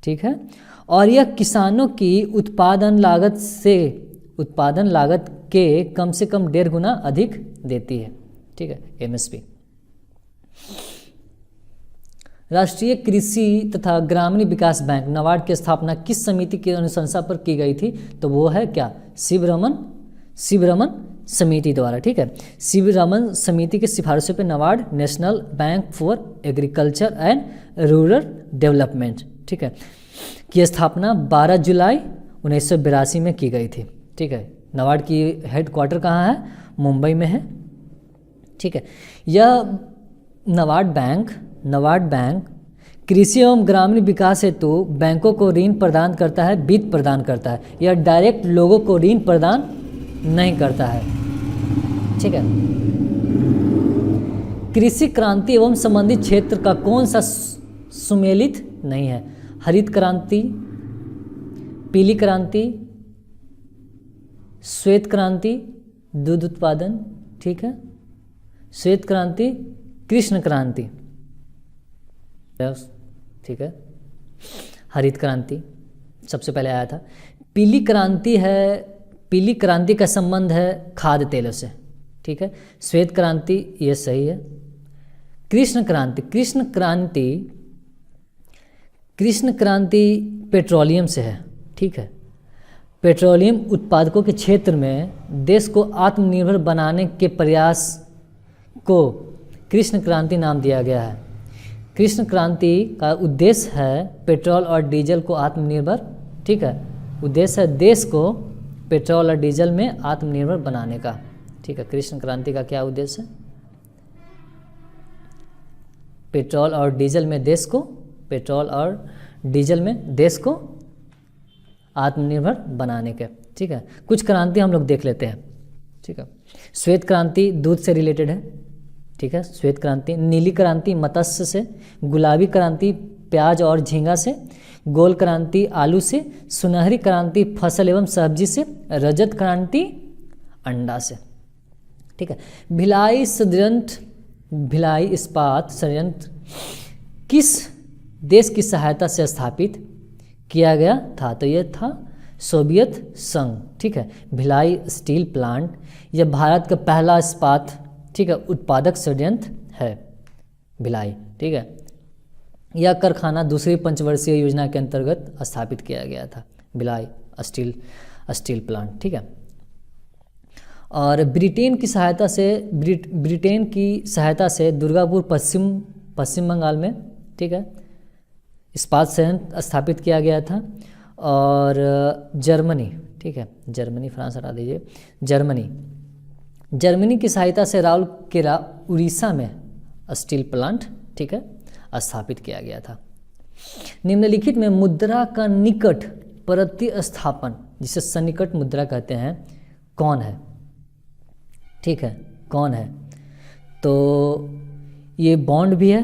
ठीक है, और यह किसानों की उत्पादन लागत के कम से कम 1.5 गुना अधिक देती है, ठीक है, एमएसपी। राष्ट्रीय कृषि तथा ग्रामीण विकास बैंक नाबार्ड की स्थापना किस समिति की अनुशंसा पर की गई थी? तो वो है क्या, शिवरमन समिति द्वारा, ठीक है। शिवरमन समिति की सिफारिशों पर NABARD national bank for agriculture and rural development, ठीक है, की स्थापना 12 जुलाई 1982 में की गई थी, ठीक है। नाबार्ड की हेडक्वार्टर कहाँ है, मुंबई में है, ठीक है। यह नाबार्ड बैंक कृषि एवं ग्रामीण विकास हेतु बैंकों को ऋण प्रदान करता है, वित्त प्रदान करता है। यह डायरेक्ट लोगों को ऋण प्रदान नहीं करता है, ठीक है। कृषि क्रांति एवं संबंधित क्षेत्र का कौन सा सुमेलित नहीं है? हरित क्रांति, पीली क्रांति, श्वेत क्रांति, दूध उत्पादन, ठीक है, श्वेत क्रांति, कृष्ण क्रांति, ठीक है, हरित क्रांति सबसे पहले आया था। पीली क्रांति है, पीली क्रांति का संबंध है खाद्य तेलों से, ठीक है। श्वेत क्रांति ये सही है। कृष्ण क्रांति पेट्रोलियम से है, ठीक है। पेट्रोलियम उत्पादकों के क्षेत्र में देश को आत्मनिर्भर बनाने के प्रयास को कृष्ण क्रांति नाम दिया गया है। कृष्ण क्रांति का उद्देश्य है पेट्रोल और डीजल को आत्मनिर्भर, ठीक है, उद्देश्य है देश को पेट्रोल और डीजल में आत्मनिर्भर बनाने का, ठीक है। कृष्ण क्रांति का क्या उद्देश्य है? पेट्रोल और डीजल में देश को आत्मनिर्भर बनाने के, ठीक है। कुछ क्रांति हम लोग देख लेते हैं, ठीक है। श्वेत क्रांति दूध से रिलेटेड है, ठीक है, श्वेत क्रांति। नीली क्रांति मत्स्य से, गुलाबी क्रांति प्याज और झींगा से, गोल क्रांति आलू से, सुनहरी क्रांति फसल एवं सब्जी से, रजत क्रांति अंडा से, ठीक है। भिलाई इस्पात संयंत्र किस देश की सहायता से स्थापित किया गया था? तो यह था सोवियत संघ, ठीक है। भिलाई स्टील प्लांट यह भारत का पहला इस्पात, ठीक है, उत्पादक संयंत्र है भिलाई, ठीक है। यह कारखाना दूसरी पंचवर्षीय योजना के अंतर्गत स्थापित किया गया था, भिलाई स्टील प्लांट, ठीक है। और ब्रिटेन की सहायता से दुर्गापुर पश्चिम बंगाल में, ठीक है, इस्पात संयंत्र स्थापित किया गया था। और जर्मनी, ठीक है, जर्मनी, फ्रांस हटा दीजिए, जर्मनी की सहायता से राउरकेला उड़ीसा में स्टील प्लांट, ठीक है, स्थापित किया गया था। निम्नलिखित में मुद्रा का निकट प्रतिस्थापन, जिसे सन्निकट मुद्रा कहते हैं, कौन है? ठीक है, कौन है? तो ये बॉन्ड भी है,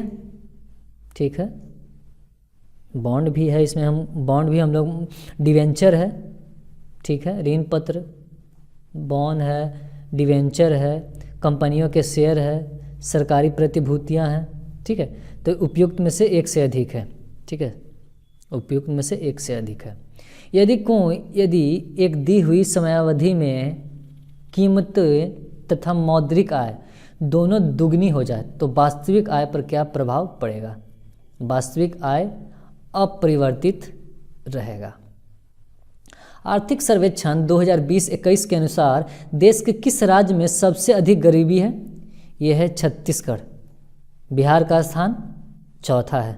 ठीक है, बॉन्ड भी है, इसमें हम लोग डिवेंचर है, ठीक है, ऋण पत्र, बॉन्ड है, डिवेंचर है, कंपनियों के शेयर है, सरकारी प्रतिभूतियां हैं, ठीक है। तो उपयुक्त में से एक से अधिक है, ठीक है, उपयुक्त में से एक से अधिक है। यदि एक दी हुई समयावधि में कीमत तथा मौद्रिक आय दोनों दुगनी हो जाए तो वास्तविक आय पर क्या प्रभाव पड़ेगा? वास्तविक आय अपरिवर्तित रहेगा। आर्थिक सर्वेक्षण 2020-21 के अनुसार देश के किस राज्य में सबसे अधिक गरीबी है? यह है छत्तीसगढ़, बिहार का स्थान चौथा है।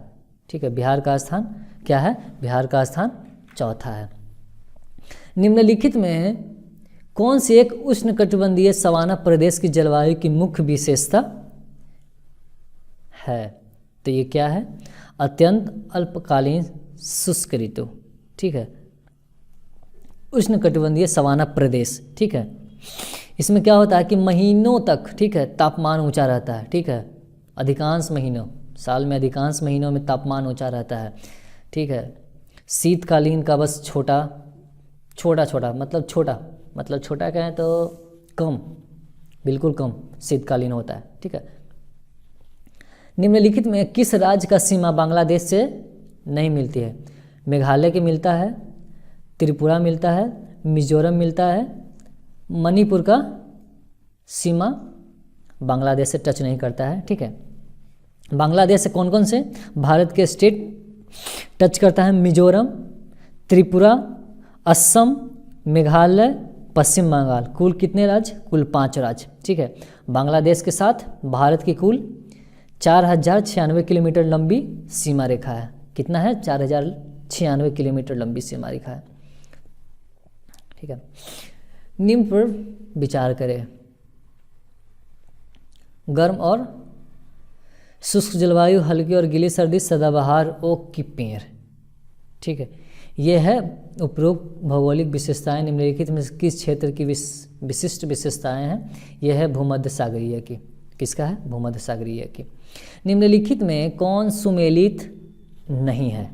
ठीक है, बिहार का स्थान क्या है? बिहार का स्थान चौथा है। निम्नलिखित में कौन सी एक उष्णकटिबंधीय सवाना प्रदेश की जलवायु की मुख्य विशेषता है? तो ये क्या है? अत्यंत अल्पकालीन शुष्क ऋतु। ठीक है, उष्णकटिबंधीय सवाना प्रदेश। ठीक है, इसमें क्या होता है कि महीनों तक, ठीक है, तापमान ऊंचा रहता है। ठीक है, अधिकांश महीनों, साल में अधिकांश महीनों में तापमान ऊंचा रहता है। ठीक है, शीतकालीन का बस छोटा मतलब छोटा कहें तो कम, बिल्कुल कम शीतकालीन होता है। ठीक है, निम्नलिखित में किस राज्य का सीमा बांग्लादेश से नहीं मिलती है? मेघालय के मिलता है, त्रिपुरा मिलता है, मिजोरम मिलता है, मणिपुर का सीमा बांग्लादेश से टच नहीं करता है। ठीक है, बांग्लादेश से कौन कौन से भारत के स्टेट टच करता है? मिजोरम, त्रिपुरा, असम, मेघालय, पश्चिम बंगाल। कुल कितने राज्य? कुल 5 राज्य। ठीक है, बांग्लादेश के साथ भारत की कुल 4096 किलोमीटर लंबी सीमा रेखा है। कितना है? 4096 किलोमीटर लंबी सीमा रेखा है। ठीक है, निम्न पर विचार करें। गर्म और शुष्क जलवायु, हल्की और गीली सर्दी, सदाबहार ओक की पेड़। ठीक है, यह है उपरोक्त भौगोलिक विशेषताएं निम्नलिखित में किस क्षेत्र की विशिष्ट विशेषताएं हैं? यह है भूमध्य सागरीय की। किसका है? भूमध्य सागरीय की। निम्नलिखित में कौन सुमेलित नहीं है?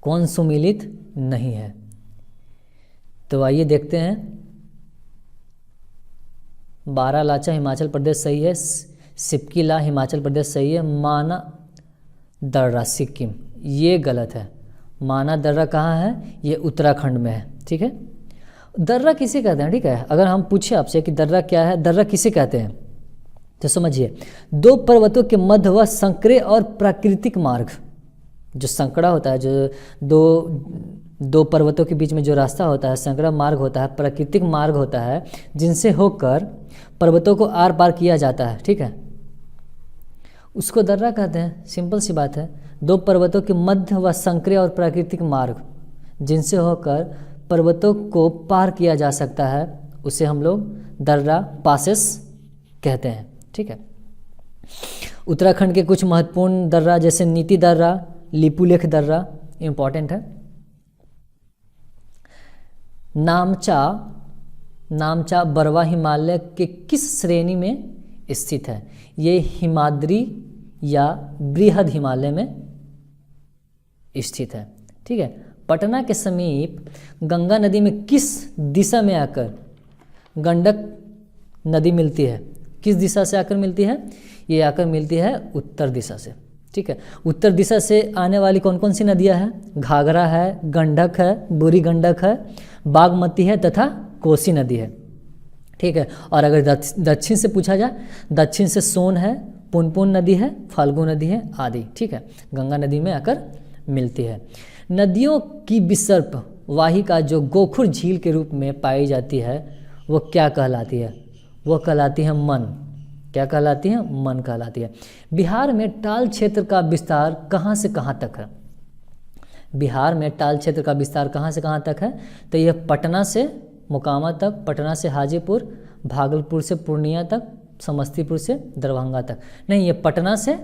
कौन सुमेलित नहीं है? तो आइए देखते हैं। बारालाचा हिमाचल प्रदेश सही है, सिपकीला हिमाचल प्रदेश सही है, माना दर्रा सिक्किम ये गलत है। माना दर्रा कहाँ है? ये उत्तराखंड में है। ठीक है, दर्रा किसे कहते हैं? ठीक है, अगर हम पूछे आपसे कि दर्रा क्या है, दर्रा किसे कहते हैं, तो समझिए, दो पर्वतों के मध्य व संकरे और प्राकृतिक मार्ग, जो संकरा होता है, जो दो पर्वतों के बीच में जो रास्ता होता है, संकरा मार्ग होता है, प्राकृतिक मार्ग होता है, जिनसे होकर पर्वतों को आर पार किया जाता है। ठीक है, उसको दर्रा कहते हैं। सिंपल सी बात है, दो पर्वतों के मध्य व संकरे और प्राकृतिक मार्ग जिनसे होकर पर्वतों को पार किया जा सकता है, उसे हम लोग दर्रा पासेस कहते हैं। ठीक है, उत्तराखंड के कुछ महत्वपूर्ण दर्रा जैसे नीति दर्रा, लिपुलेख दर्रा इम्पॉर्टेंट है। नामचा बरवा हिमालय के किस श्रेणी में स्थित है? ये हिमाद्री या बृहद हिमालय में स्थित है। ठीक है, पटना के समीप गंगा नदी में किस दिशा में आकर गंडक नदी मिलती है? किस दिशा से आकर मिलती है? ये आकर मिलती है उत्तर दिशा से। ठीक है, उत्तर दिशा से आने वाली कौन कौन सी नदियां हैं? घाघरा है, गंडक है, बूढ़ी गंडक है, बागमती है तथा कोसी नदी है। ठीक है, और अगर दक्षिण से पूछा जाए, दक्षिण से सोन है, पुनपुन नदी है, फाल्गु नदी है आदि। ठीक है, गंगा नदी में आकर मिलती है। नदियों की विसर्प वाहिका जो गोखुर झील के रूप में पाई जाती है, वो क्या कहलाती है? वो कहलाती है मन। क्या कहलाती है? मन कहलाती है। बिहार में टाल क्षेत्र का विस्तार कहाँ से कहाँ तक है? बिहार में टाल क्षेत्र का विस्तार कहाँ से कहाँ तक है? तो यह पटना से मोकामा तक, पटना से हाजीपुर, भागलपुर से पूर्णिया तक, समस्तीपुर से दरभंगा तक। नहीं, ये पटना से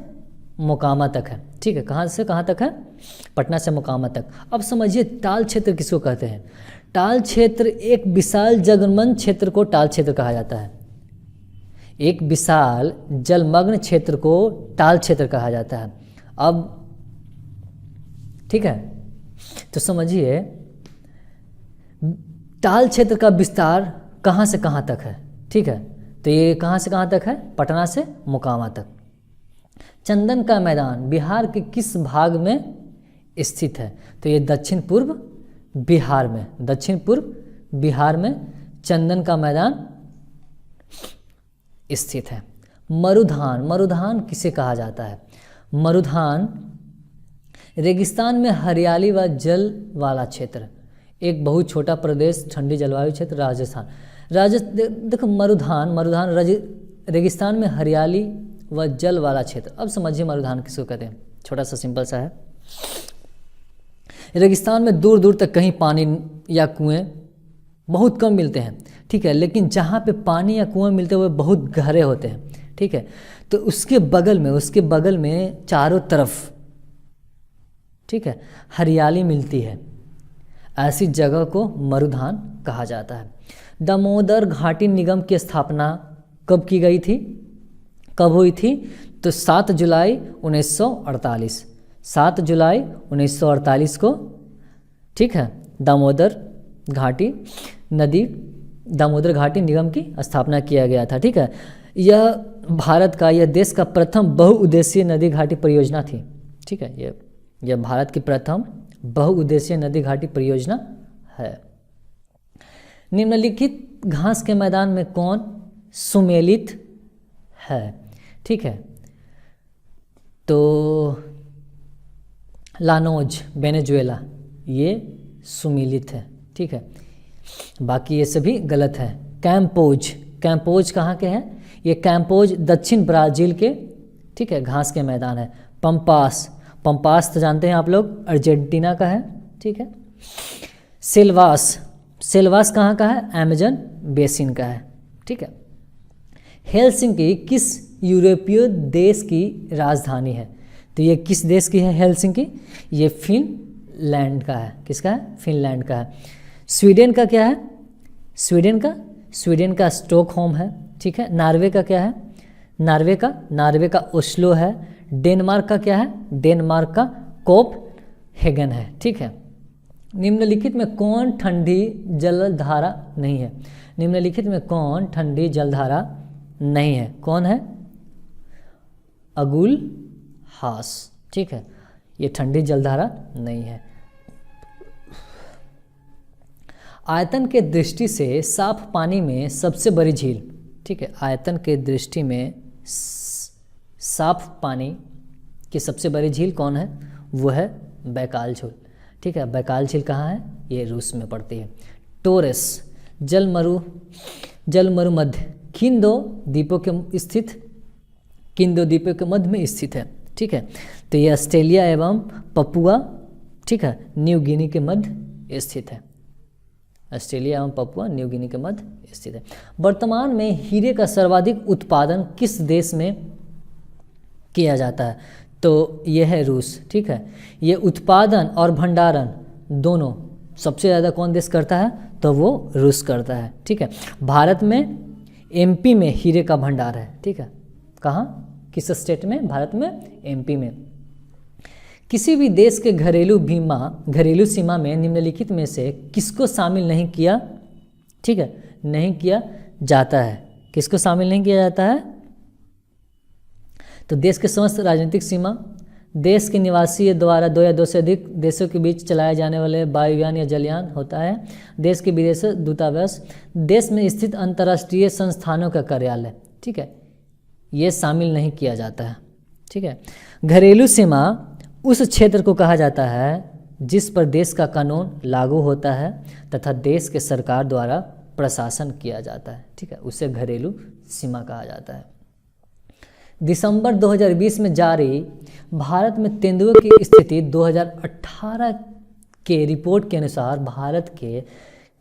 मोकामा तक है। ठीक है, कहाँ से कहाँ तक है? पटना से मोकामा तक। अब समझिए टाल क्षेत्र किसको कहते हैं? टाल क्षेत्र, एक विशाल जलमग्न क्षेत्र को टाल क्षेत्र कहा जाता है। एक विशाल जलमग्न क्षेत्र को टाल क्षेत्र कहा जाता है। अब ठीक है, तो समझिए टाल क्षेत्र का विस्तार कहाँ से कहाँ तक है? ठीक है, तो ये कहाँ से कहाँ तक है? पटना से मोकामा तक। चंदन का मैदान बिहार के किस भाग में स्थित है? तो ये दक्षिण पूर्व बिहार में, दक्षिण पूर्व बिहार में चंदन का मैदान स्थित है। मरुधान, मरुधान किसे कहा जाता है? मरुधान रेगिस्तान में हरियाली व जल वाला क्षेत्र, एक बहुत छोटा प्रदेश, ठंडी जलवायु क्षेत्र, राजस्थान। देखो मरुधान रेगिस्तान में हरियाली व जल वाला क्षेत्र। अब समझिए मरुधान किसको कहते हैं, छोटा सा सिंपल सा है। रेगिस्तान में दूर दूर तक कहीं पानी या कुएं बहुत कम मिलते हैं, ठीक है, लेकिन जहाँ पे पानी या कुएं मिलते हैं वो बहुत गहरे होते हैं, ठीक है। तो उसके बगल में चारों तरफ, ठीक है, हरियाली मिलती है, ऐसी जगह को मरुधान कहा जाता है। दामोदर घाटी निगम की स्थापना कब की गई थी, कब हुई थी? तो 7 जुलाई 1948, 7 जुलाई 1948 को, ठीक है, दामोदर घाटी निगम की स्थापना किया गया था, ठीक है। यह देश का प्रथम बहुउद्देशीय नदी घाटी परियोजना थी, ठीक है। यह भारत की प्रथम बहुउद्देशीय नदी घाटी परियोजना है। निम्नलिखित घास के मैदान में कौन सुमेलित है, ठीक है? तो लानोज वेनेजुएला ये सुमेलित है, ठीक है। बाकी ये सभी गलत है। कैम्पोज कहाँ के हैं? ये कैम्पोज दक्षिण ब्राज़ील के, ठीक है, घास के मैदान है। पंपास तो जानते हैं आप लोग, अर्जेंटीना का है, ठीक है। सेल्वास कहाँ का है? अमेजन बेसिन का है, ठीक है। हेलसिंकी किस यूरोपीय देश की राजधानी है? तो ये किस देश की है हेलसिंकी? ये फिनलैंड का है। किसका है? फिनलैंड का है। स्वीडन का क्या है? स्वीडन का स्टॉकहोम है, ठीक है। नॉर्वे का क्या है? नॉर्वे का ओस्लो है। डेनमार्क का क्या है? डेनमार्क का कोपहेगन है, ठीक है। निम्नलिखित में कौन ठंडी जलधारा नहीं है? निम्नलिखित में कौन ठंडी जलधारा नहीं है? कौन है? अगुल हास, ठीक है, ये ठंडी जलधारा नहीं है। आयतन के दृष्टि से साफ पानी में सबसे बड़ी झील, ठीक है, आयतन के दृष्टि में साफ पानी की सबसे बड़ी झील कौन है? वो है बैकाल झील, ठीक है। बैकाल झील कहाँ है? ये रूस में पड़ती है। टोरस जलमरु मध्य किन दो द्वीपों के मध्य में स्थित है, ठीक है। तो ये ऑस्ट्रेलिया एवं पपुआ, ठीक है, न्यू गिनी के मध्य स्थित है। ऑस्ट्रेलिया एवं पपुआ न्यू गिनी के मध्य स्थित है। वर्तमान में हीरे का सर्वाधिक उत्पादन किस देश में किया जाता है? तो ये है रूस, ठीक है। ये उत्पादन और भंडारण दोनों सबसे ज़्यादा कौन देश करता है? तो वो रूस करता है, ठीक है। भारत में एमपी में हीरे का भंडार है, ठीक है। कहाँ? किस स्टेट में? भारत में एमपी में। किसी भी देश के घरेलू सीमा में निम्नलिखित में से किसको शामिल नहीं किया, ठीक है, नहीं किया जाता है? किसको शामिल नहीं किया जाता है? तो देश के समस्त राजनीतिक सीमा, देश के निवासी द्वारा 2 या 2 से अधिक देशों के बीच चलाए जाने वाले वायुयान या जलयान होता है, देश के विदेश दूतावास, देश में स्थित अंतर्राष्ट्रीय संस्थानों का कार्यालय, ठीक है, ये शामिल नहीं किया जाता है, ठीक है। घरेलू सीमा उस क्षेत्र को कहा जाता है जिस पर देश का कानून लागू होता है तथा देश के सरकार द्वारा प्रशासन किया जाता है, ठीक है, उसे घरेलू सीमा कहा जाता है। दिसंबर 2020 में जारी भारत में तेंदुए की स्थिति 2018 के रिपोर्ट के अनुसार भारत के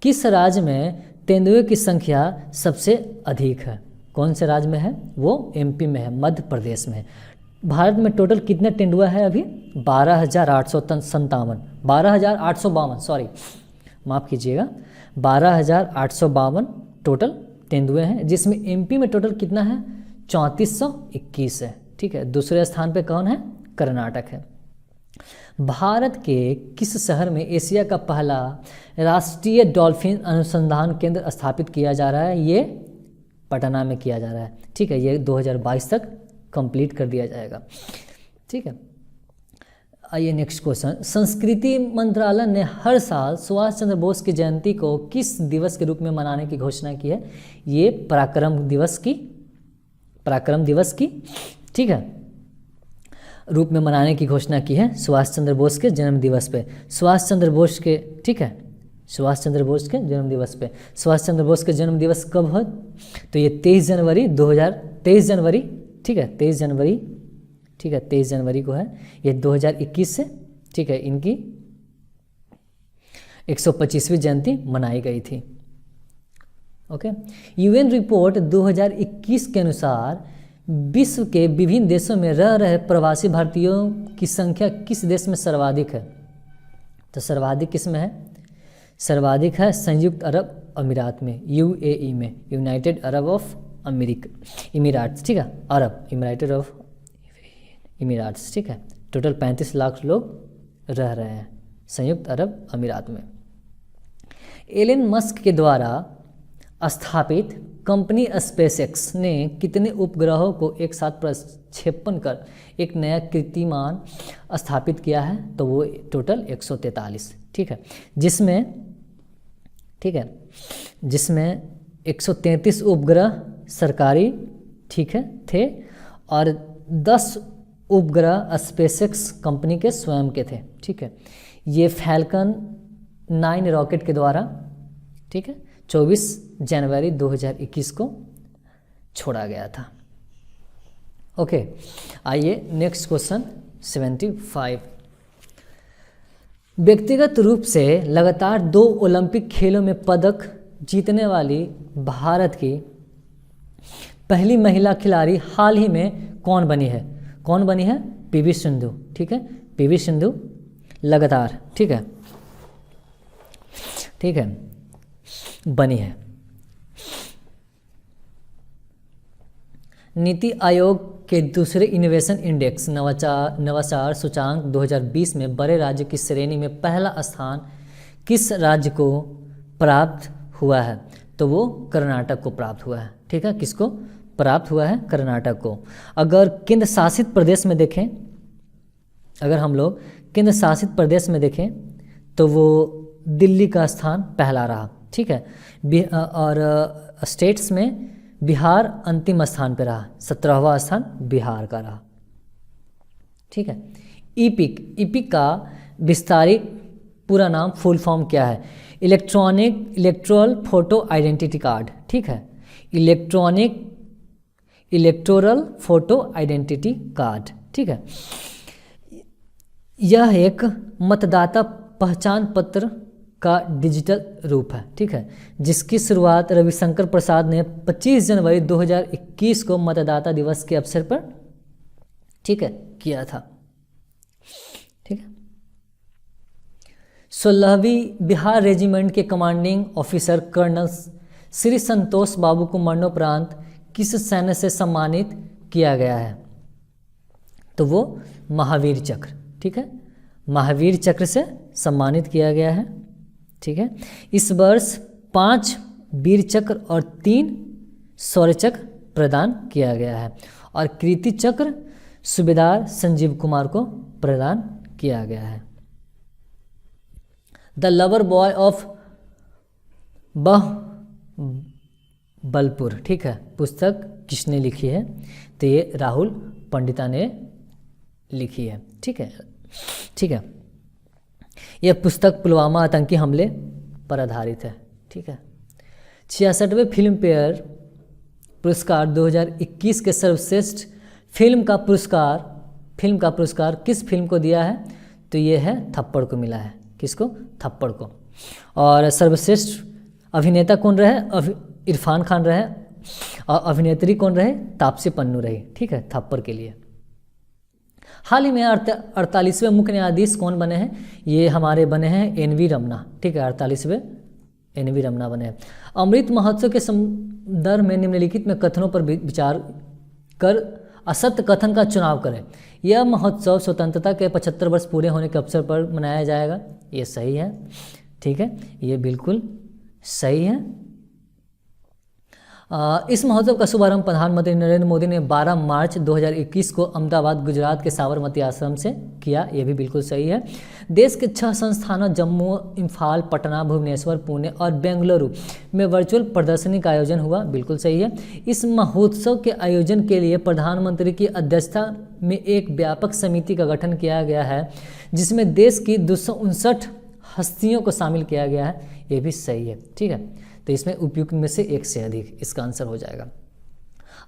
किस राज्य में तेंदुए की संख्या सबसे अधिक है? कौन से राज्य में है? वो एमपी में है, मध्य प्रदेश में है। भारत में टोटल कितने तेंदुआ है अभी? 12,852, सॉरी माफ़ कीजिएगा, 12,852 टोटल तेंदुए हैं, जिसमें एमपी में टोटल कितना है? 3421 है, ठीक है। दूसरे स्थान पे कौन है? कर्नाटक है। भारत के किस शहर में एशिया का पहला राष्ट्रीय डॉल्फिन अनुसंधान केंद्र स्थापित किया जा रहा है? ये पटना में किया जा रहा है, ठीक है। ये 2022 तक कंप्लीट कर दिया जाएगा, ठीक है। आइए नेक्स्ट क्वेश्चन। संस्कृति मंत्रालय ने हर साल सुभाष चंद्र बोस की जयंती को किस दिवस के रूप में मनाने की घोषणा की है? ये पराक्रम दिवस की, ठीक है, रूप में मनाने की घोषणा की है सुभाष चंद्र बोस के जन्म दिवस पे। सुभाष चंद्र बोस के, ठीक है, सुभाष चंद्र बोस के जन्म दिवस पे। सुभाष चंद्र बोस के जन्म दिवस कब है? तो ये 23 जनवरी ठीक है 23 जनवरी, ठीक है 23 जनवरी को है, ये 2021 से, ठीक है, इनकी 125वीं जयंती मनाई गई थी। ओके, यूएन रिपोर्ट 2021 के अनुसार विश्व के विभिन्न देशों में रह रहे प्रवासी भारतीयों की संख्या किस देश में सर्वाधिक है? तो सर्वाधिक किस में है? सर्वाधिक है संयुक्त अरब अमीरात में, यूएई में, यूनाइटेड अरब ऑफ इमीराट्स, ठीक है, अरब इमिरेटेड ऑफ इमीराट्स, ठीक है। टोटल 35 लाख लोग रह रहे हैं संयुक्त अरब अमीरात में। एलन मस्क के द्वारा स्थापित कंपनी स्पेसएक्स ने कितने उपग्रहों को एक साथ प्रक्षेपण कर एक नया कीर्तिमान स्थापित किया है? तो वो टोटल 143, ठीक है, जिसमें 133 उपग्रह सरकारी, ठीक है, थे और 10 उपग्रह स्पेसएक्स कंपनी के स्वयं के थे, ठीक है। ये फैल्कन 9 रॉकेट के द्वारा, ठीक है, 24 जनवरी 2021 को छोड़ा गया था। ओके, आइए नेक्स्ट क्वेश्चन 75। व्यक्तिगत रूप से लगातार 2 ओलंपिक खेलों में पदक जीतने वाली भारत की पहली महिला खिलाड़ी हाल ही में कौन बनी है? कौन बनी है? पीवी सिंधु, ठीक है, पीवी सिंधु लगातार, ठीक है, बनी है। नीति आयोग के दूसरे इनोवेशन इंडेक्स नवाचार सूचांक 2020 में बड़े राज्य की श्रेणी में पहला स्थान किस राज्य को प्राप्त हुआ है? तो वो कर्नाटक को प्राप्त हुआ है, ठीक है, किसको प्राप्त हुआ है? कर्नाटक को। अगर केंद्र शासित प्रदेश में देखें, अगर हम लोग केंद्र शासित प्रदेश में देखें तो वो दिल्ली का स्थान पहला रहा, ठीक है, और स्टेट्स में बिहार अंतिम स्थान पर रहा, 17वां स्थान बिहार का रहा, ठीक है। ईपिक का विस्तारित पूरा नाम, फुल फॉर्म क्या है? इलेक्टोरल फोटो आइडेंटिटी कार्ड, ठीक है, इलेक्टोरल फोटो आइडेंटिटी कार्ड, ठीक है। यह एक मतदाता पहचान पत्र का डिजिटल रूप है, ठीक है, जिसकी शुरुआत रविशंकर प्रसाद ने 25 जनवरी 2021 को मतदाता दिवस के अवसर पर, ठीक है, किया था, ठीक है। 16वीं बिहार रेजिमेंट के commanding officer colonel Shri Santosh बाबू को मरणोपरांत किस सैन्य से सम्मानित किया गया है? तो वो महावीर चक्र, ठीक है, महावीर चक्र से सम्मानित किया गया है, ठीक है। इस वर्ष 5 वीर चक्र और 3 शौर्य चक्र प्रदान किया गया है और कीर्ति चक्र सूबेदार संजीव कुमार को प्रदान किया गया है। The lover boy of Bolpur, ठीक है, पुस्तक किसने लिखी है? तो ये राहुल पंडिता ने लिखी है, ठीक है, ठीक है। यह पुस्तक पुलवामा आतंकी हमले पर आधारित है, ठीक है। 66वें फिल्म फेयर पुरस्कार 2021 के सर्वश्रेष्ठ फिल्म का पुरस्कार किस फिल्म को दिया है? तो ये है थप्पड़ को मिला है, किसको? थप्पड़ को। और सर्वश्रेष्ठ अभिनेता कौन रहे? इरफान खान रहे, और अभिनेत्री कौन रहे? तापसी पन्नू रही, ठीक है, थप्पड़ के लिए। हाल ही में 48वें मुख्य न्यायाधीश कौन बने हैं? ये हमारे बने हैं एन.वी. रमना, ठीक है, 48वें एन.वी. रमना बने हैं। अमृत महोत्सव के संदर्भ में निम्नलिखित में कथनों पर विचार कर असत्य कथन का चुनाव करें। यह महोत्सव स्वतंत्रता के 75 वर्ष पूरे होने के अवसर पर मनाया जाएगा। ये सही है, ठीक है, ये बिल्कुल सही है। इस महोत्सव का शुभारंभ प्रधानमंत्री नरेंद्र मोदी ने 12 मार्च 2021 को अहमदाबाद गुजरात के साबरमती आश्रम से किया। यह भी बिल्कुल सही है। देश के 6 संस्थानों जम्मू, इम्फाल, पटना, भुवनेश्वर, पुणे और बेंगलुरु में वर्चुअल प्रदर्शनी का आयोजन हुआ। बिल्कुल सही है। इस महोत्सव के आयोजन के लिए प्रधानमंत्री की अध्यक्षता में एक व्यापक समिति का गठन किया गया है, जिसमें देश की 259 हस्तियों को शामिल किया गया है। ये भी सही है, ठीक है। तो इसमें उपयुक्त में से एक से अधिक इसका आंसर हो जाएगा।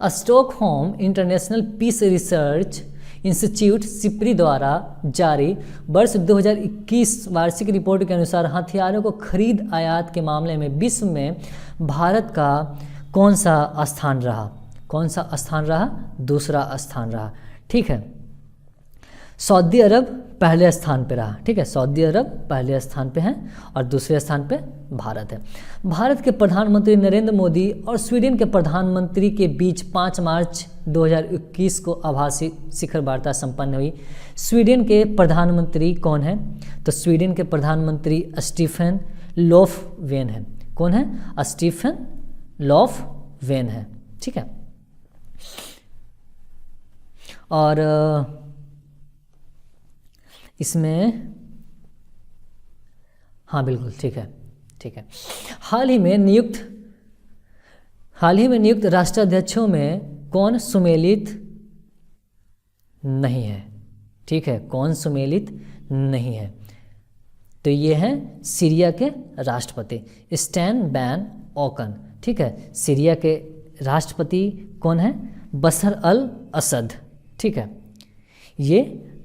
Stockholm International Peace Research Institute SIPRI द्वारा जारी वर्ष 2021 वार्षिक रिपोर्ट के अनुसार हथियारों को खरीद आयात के मामले में विश्व में भारत का कौन सा स्थान रहा? कौन सा स्थान रहा? दूसरा स्थान रहा। ठीक है, सऊदी अरब पहले स्थान पे रहा। ठीक है, सऊदी अरब पहले स्थान पे है और दूसरे स्थान पे भारत है। भारत के प्रधानमंत्री नरेंद्र मोदी और स्वीडन के प्रधानमंत्री के बीच 5 मार्च 2021 को आभासी शिखर वार्ता संपन्न हुई। स्वीडन के प्रधानमंत्री कौन है? तो स्वीडन के प्रधानमंत्री स्टीफन लोफवेन है। कौन है? स्टीफन लोफवेन है। ठीक है, और इसमें हाँ बिल्कुल ठीक है, ठीक है। हाल ही में नियुक्त राष्ट्राध्यक्षों में कौन सुमेलित नहीं है? ठीक है, कौन सुमेलित नहीं है? तो ये हैं सीरिया के राष्ट्रपति स्टैन बैन ओकन। ठीक है, सीरिया के राष्ट्रपति कौन है? बशर अल असद। ठीक है, ये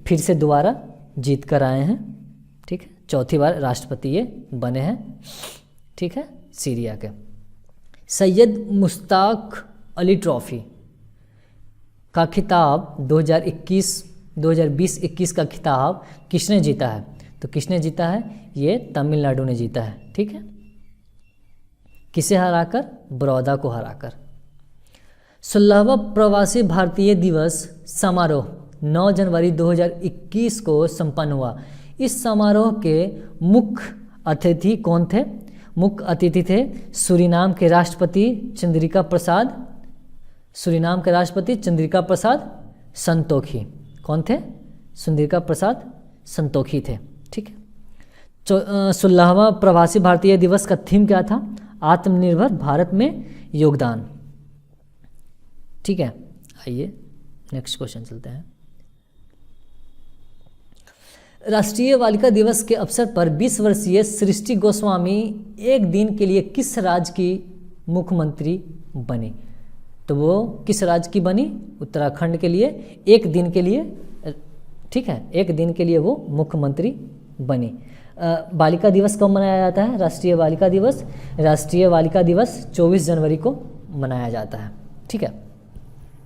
फिर से दोबारा जीत कर आए हैं। ठीक है, चौथी बार राष्ट्रपति ये बने हैं। ठीक है, सीरिया के। सैयद मुश्ताक अली ट्रॉफी का खिताब 2020-21 का खिताब किसने जीता है? तो किसने जीता है? ये तमिलनाडु ने जीता है। ठीक है, किसे हराकर? बड़ौदा को हराकर। 16वां प्रवासी भारतीय दिवस समारोह 9 जनवरी 2021 को संपन्न हुआ। इस समारोह के मुख्य अतिथि कौन थे? मुख्य अतिथि थे सूरीनाम के राष्ट्रपति चंद्रिका प्रसाद संतोखी। कौन थे? चंद्रिका प्रसाद संतोखी थे। ठीक है, 16वां प्रवासी भारतीय दिवस का थीम क्या था? आत्मनिर्भर भारत में योगदान। ठीक है, आइए नेक्स्ट क्वेश्चन चलते हैं। राष्ट्रीय बालिका दिवस के अवसर पर 20 वर्षीय सृष्टि गोस्वामी एक दिन के लिए किस राज्य की मुख्यमंत्री बनी? तो वो किस राज्य की बनी? उत्तराखंड के लिए एक दिन के लिए। ठीक है, एक दिन के लिए वो मुख्यमंत्री बनी। बालिका दिवस कब मनाया जाता है? राष्ट्रीय बालिका दिवस 24 जनवरी को मनाया जाता है। ठीक है,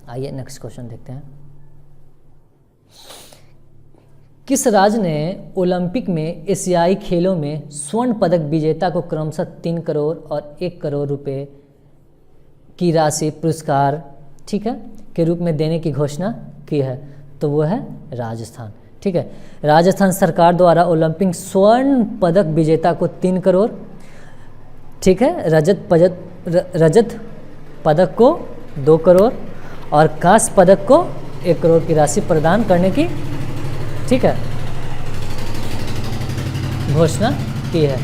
आइए नेक्स्ट क्वेश्चन देखते हैं। किस राज्य ने ओलंपिक में एशियाई खेलों में स्वर्ण पदक विजेता को क्रमशः 3 करोड़ और 1 करोड़ रुपए की राशि पुरस्कार, ठीक है, के रूप में देने की घोषणा की है? तो वो है राजस्थान। ठीक है, राजस्थान सरकार द्वारा ओलंपिक स्वर्ण पदक विजेता को 3 करोड़, ठीक है, रजत पदक को 2 करोड़ और कांस्य पदक को 1 करोड़ की राशि प्रदान करने की, ठीक है, घोषणा की है।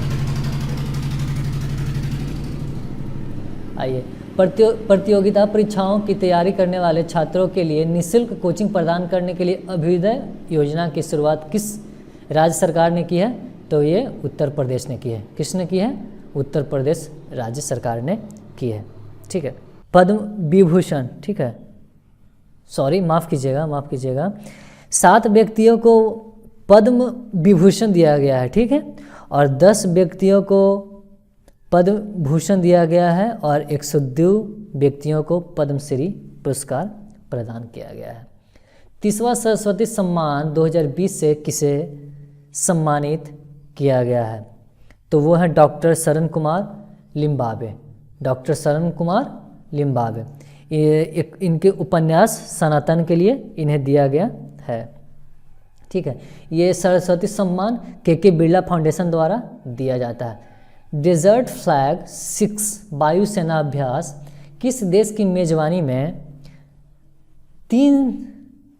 आइए, प्रतियोगिता परीक्षाओं की तैयारी करने वाले छात्रों के लिए निःशुल्क कोचिंग प्रदान करने के लिए अभ्युदय योजना की शुरुआत किस राज्य सरकार ने की है? तो ये उत्तर प्रदेश ने की है। किसने की है? उत्तर प्रदेश राज्य सरकार ने की है। ठीक है, पद्म विभूषण, ठीक है, माफ़ कीजिएगा 7 व्यक्तियों को पद्म विभूषण दिया गया है। ठीक है, और 10 व्यक्तियों को पद्म भूषण दिया गया है और 102 व्यक्तियों को पद्मश्री पुरस्कार प्रदान किया गया है। 30वां सरस्वती सम्मान 2020 से किसे सम्मानित किया गया है? तो वो है डॉक्टर शरण कुमार लिम्बावे। डॉक्टर शरण कुमार लिम्बावे, इनके उपन्यास सनातन के लिए इन्हें दिया गया है। ठीक है, ये सरस्वती सम्मान के बिरला फाउंडेशन द्वारा दिया जाता है। डेजर्ट फ्लैग 6 वायुसेना अभ्यास किस देश की मेजबानी में 3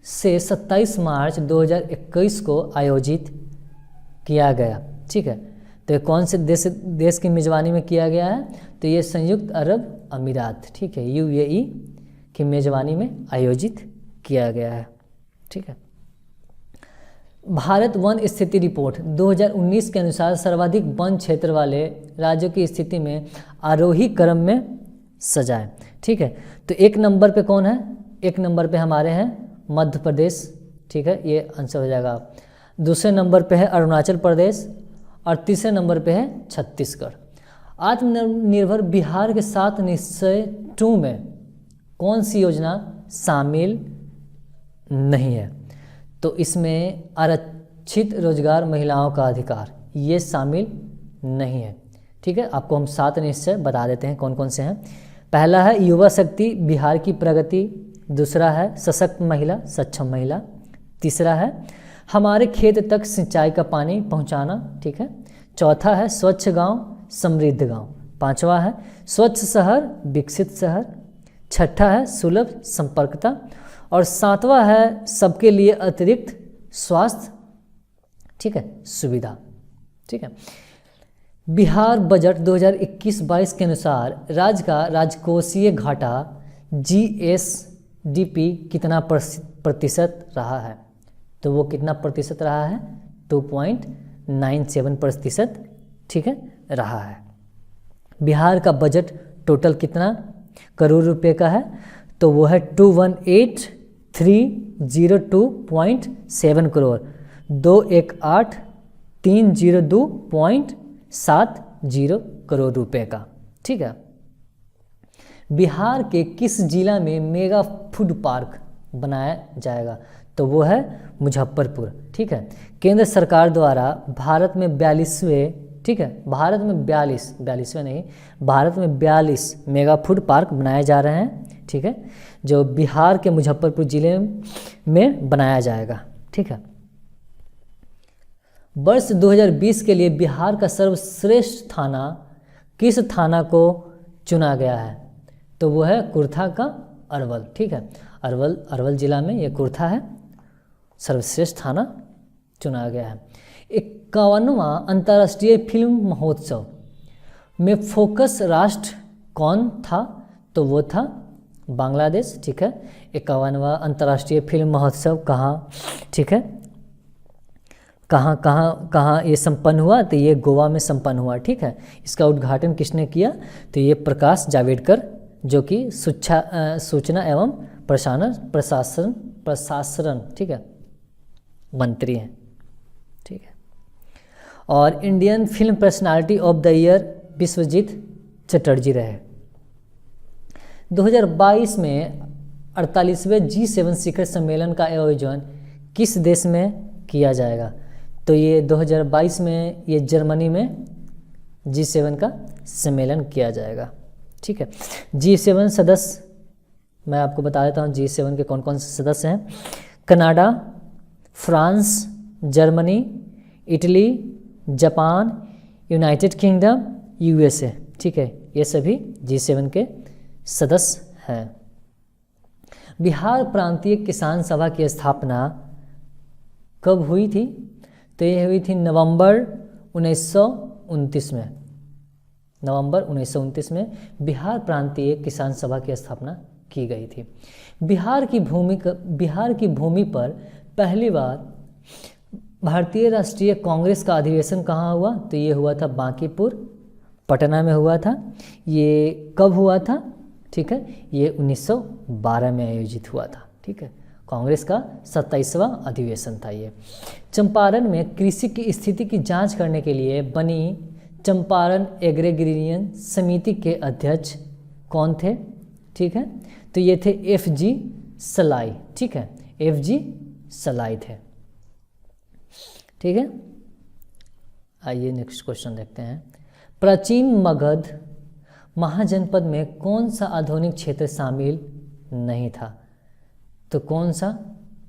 से 27 मार्च 2021 को आयोजित किया गया? ठीक है, तो कौन से देश की मेजबानी में किया गया है? तो ये संयुक्त अरब अमीरात, ठीक है, UAE की मेजबानी में आयोजित किया गया है। ठीक है, भारत वन स्थिति रिपोर्ट 2019 के अनुसार सर्वाधिक वन क्षेत्र वाले राज्यों की स्थिति में आरोही क्रम में सजाए। ठीक है, तो एक नंबर पे कौन है? एक नंबर पे हमारे हैं मध्य प्रदेश। ठीक है, ये आंसर हो जाएगा। दूसरे नंबर पे है अरुणाचल प्रदेश और तीसरे नंबर पे है छत्तीसगढ़। आत्मनिर्भर बिहार के 7 निश्चय 2 में कौन सी योजना शामिल नहीं है? तो इसमें आरक्षित रोजगार महिलाओं का अधिकार ये शामिल नहीं है। ठीक है, आपको हम 7 निश्चय बता देते हैं कौन कौन से हैं। पहला है युवा शक्ति बिहार की प्रगति, दूसरा है सशक्त महिला सक्षम महिला, तीसरा है हमारे खेत तक सिंचाई का पानी पहुंचाना। ठीक है, चौथा है स्वच्छ गांव समृद्ध गांव, पांचवा है स्वच्छ शहर विकसित शहर, छठा है सुलभ संपर्कता और सातवां है सबके लिए अतिरिक्त स्वास्थ्य, ठीक है, सुविधा। ठीक है, बिहार बजट 2021-22 के अनुसार राज्य का राजकोषीय घाटा जीएसडीपी कितना प्रतिशत रहा है? तो वो कितना प्रतिशत रहा है? 2.97%, ठीक है, रहा है। बिहार का बजट टोटल कितना करोड़ रुपए का है? तो वो है 218,302.7 करोड़, 218,302.70 करोड़ रुपए का। ठीक है, बिहार के किस जिला में मेगा फूड पार्क बनाया जाएगा? तो वो है मुजफ्फरपुर। ठीक है, केंद्र सरकार द्वारा भारत में 42वें, ठीक है, भारत में 42वें नहीं, भारत में 42 मेगा फूड पार्क बनाए जा रहे हैं। ठीक है, जो बिहार के मुजफ्फरपुर जिले में बनाया जाएगा। ठीक है, वर्ष 2020 के लिए बिहार का सर्वश्रेष्ठ थाना किस थाना को चुना गया है? तो वो है कुर्था का अरवल। ठीक है, अरवल जिला में ये कुर्था है, सर्वश्रेष्ठ थाना चुना गया है। 51वां अंतर्राष्ट्रीय फिल्म महोत्सव में फोकस राष्ट्र कौन था? तो वो था बांग्लादेश। ठीक है, 51वां अंतर्राष्ट्रीय फिल्म महोत्सव कहाँ, ठीक है, कहाँ ये संपन्न हुआ? तो ये गोवा में संपन्न हुआ। ठीक है, इसका उद्घाटन किसने किया? तो ये प्रकाश जावड़ेकर, जो कि सूचना एवं प्रसारण, ठीक है, मंत्री हैं। ठीक है, और Indian film personality of the year Biswajit Chatterjee रहे। 2022 में 48वें G7 शिखर सम्मेलन का आयोजन किस देश में किया जाएगा? तो ये 2022 में ये जर्मनी में G7 का सम्मेलन किया जाएगा। ठीक है, G7 सदस्य मैं आपको बता देता हूँ G7 के कौन कौन से सदस्य हैं। Canada, France, Germany, Italy, Japan, United kingdom, USA. ठीक है, ये सभी G7 के सदस्य हैं। बिहार प्रांतीय किसान सभा की स्थापना कब हुई थी? तो ये हुई थी नवंबर 1929 में। नवंबर 1929 में बिहार प्रांतीय किसान सभा की स्थापना की गई थी। बिहार की भूमि पर पहली बार भारतीय राष्ट्रीय कांग्रेस का अधिवेशन कहाँ हुआ? तो ये हुआ था बांकीपुर, पटना में हुआ था। ये कब हुआ था? ठीक है, ये 1912 में आयोजित हुआ था। ठीक है, कांग्रेस का 27वां अधिवेशन था ये। चंपारण में कृषि की स्थिति की जांच करने के लिए बनी चंपारण एग्रीरियन समिति के अध्यक्ष कौन थे? ठीक है, तो ये थे FG सलाई। ठीक है, FG सलाई थे। ठीक है, आइए नेक्स्ट क्वेश्चन देखते हैं। प्राचीन मगध महाजनपद में कौन सा आधुनिक क्षेत्र शामिल नहीं था? तो कौन सा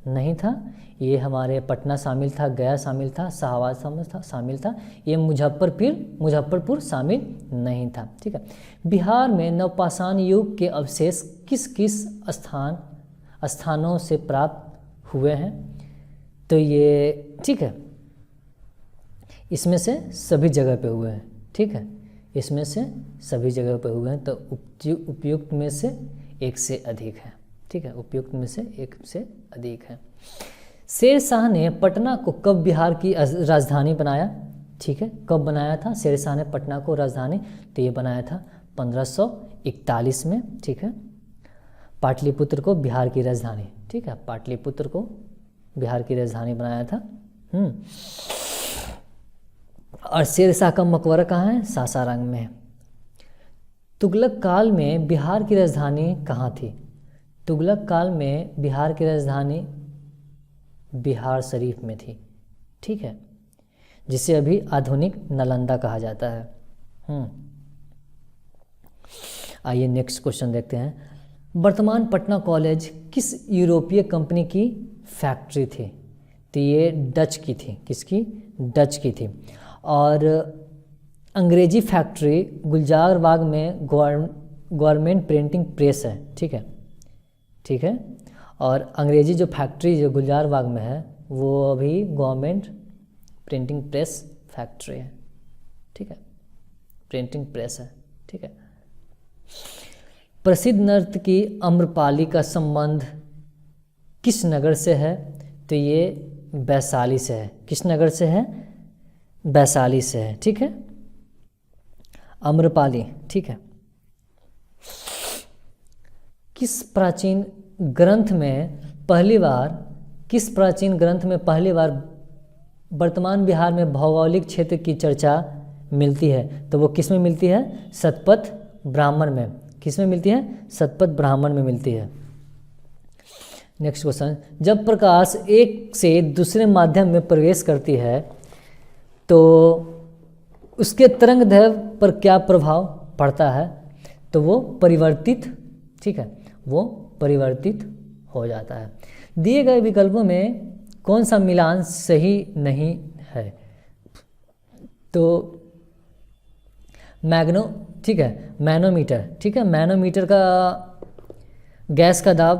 नहीं था? ये हमारे पटना शामिल था, गया शामिल था, शाहबाद शामिल था। ये मुजफ्फरपुर शामिल नहीं था। ठीक है, बिहार में नवपाषाण युग के अवशेष किस किस स्थानों से प्राप्त हुए हैं? तो ये, ठीक है, इसमें से सभी जगह पे हुए हैं। ठीक है, इसमें से सभी जगह पे हुए हैं। तो उपयुक्त में से एक से अधिक है। ठीक है, उपयुक्त में से एक से अधिक है। शेर शाह ने पटना को कब बिहार की राजधानी बनाया? ठीक है, कब बनाया था शेर शाह ने पटना को राजधानी? तो ये बनाया था 1541 में, ठीक है। पाटलिपुत्र को बिहार की राजधानी, ठीक है, पाटलिपुत्र को बिहार की राजधानी बनाया था। और शेरशाह का मकबरा कहाँ है? सासाराम में। तुगलक काल में बिहार की राजधानी कहाँ थी? तुगलक काल में बिहार की राजधानी बिहार शरीफ में थी, ठीक है, जिसे अभी आधुनिक नालंदा कहा जाता है। आइए नेक्स्ट क्वेश्चन देखते हैं। वर्तमान पटना कॉलेज किस यूरोपीय कंपनी की फैक्ट्री थी? तो ये डच की थी। किसकी? डच की थी। और अंग्रेजी फैक्ट्री गुलजार बाग में गवर्नमेंट प्रिंटिंग प्रेस है, ठीक है, ठीक है। और अंग्रेजी जो फैक्ट्री जो गुलजार बाग में है वो अभी गवर्नमेंट प्रिंटिंग प्रेस फैक्ट्री है, ठीक है, प्रिंटिंग प्रेस है, ठीक है। प्रसिद्ध नर्तकी अम्रपाली का संबंध किस नगर से है? तो ये वैशाली से है। किस नगर से है? वैशाली से है, ठीक है, अम्रपाली, ठीक है। किस प्राचीन ग्रंथ में पहली बार वर्तमान बिहार में भौगोलिक क्षेत्र की चर्चा मिलती है? तो वो किस में मिलती है? शतपथ ब्राह्मण में। किस में मिलती है? शतपथ ब्राह्मण में मिलती है। नेक्स्ट क्वेश्चन, जब प्रकाश एक से दूसरे माध्यम में प्रवेश करती है तो उसके तरंग दैर्घ्य पर क्या प्रभाव पड़ता है? तो वो परिवर्तित, ठीक है, वो परिवर्तित हो जाता है। दिए गए विकल्पों में कौन सा मिलान सही नहीं है? तो ठीक है, मैनोमीटर, ठीक है, मैनोमीटर का गैस का दाब,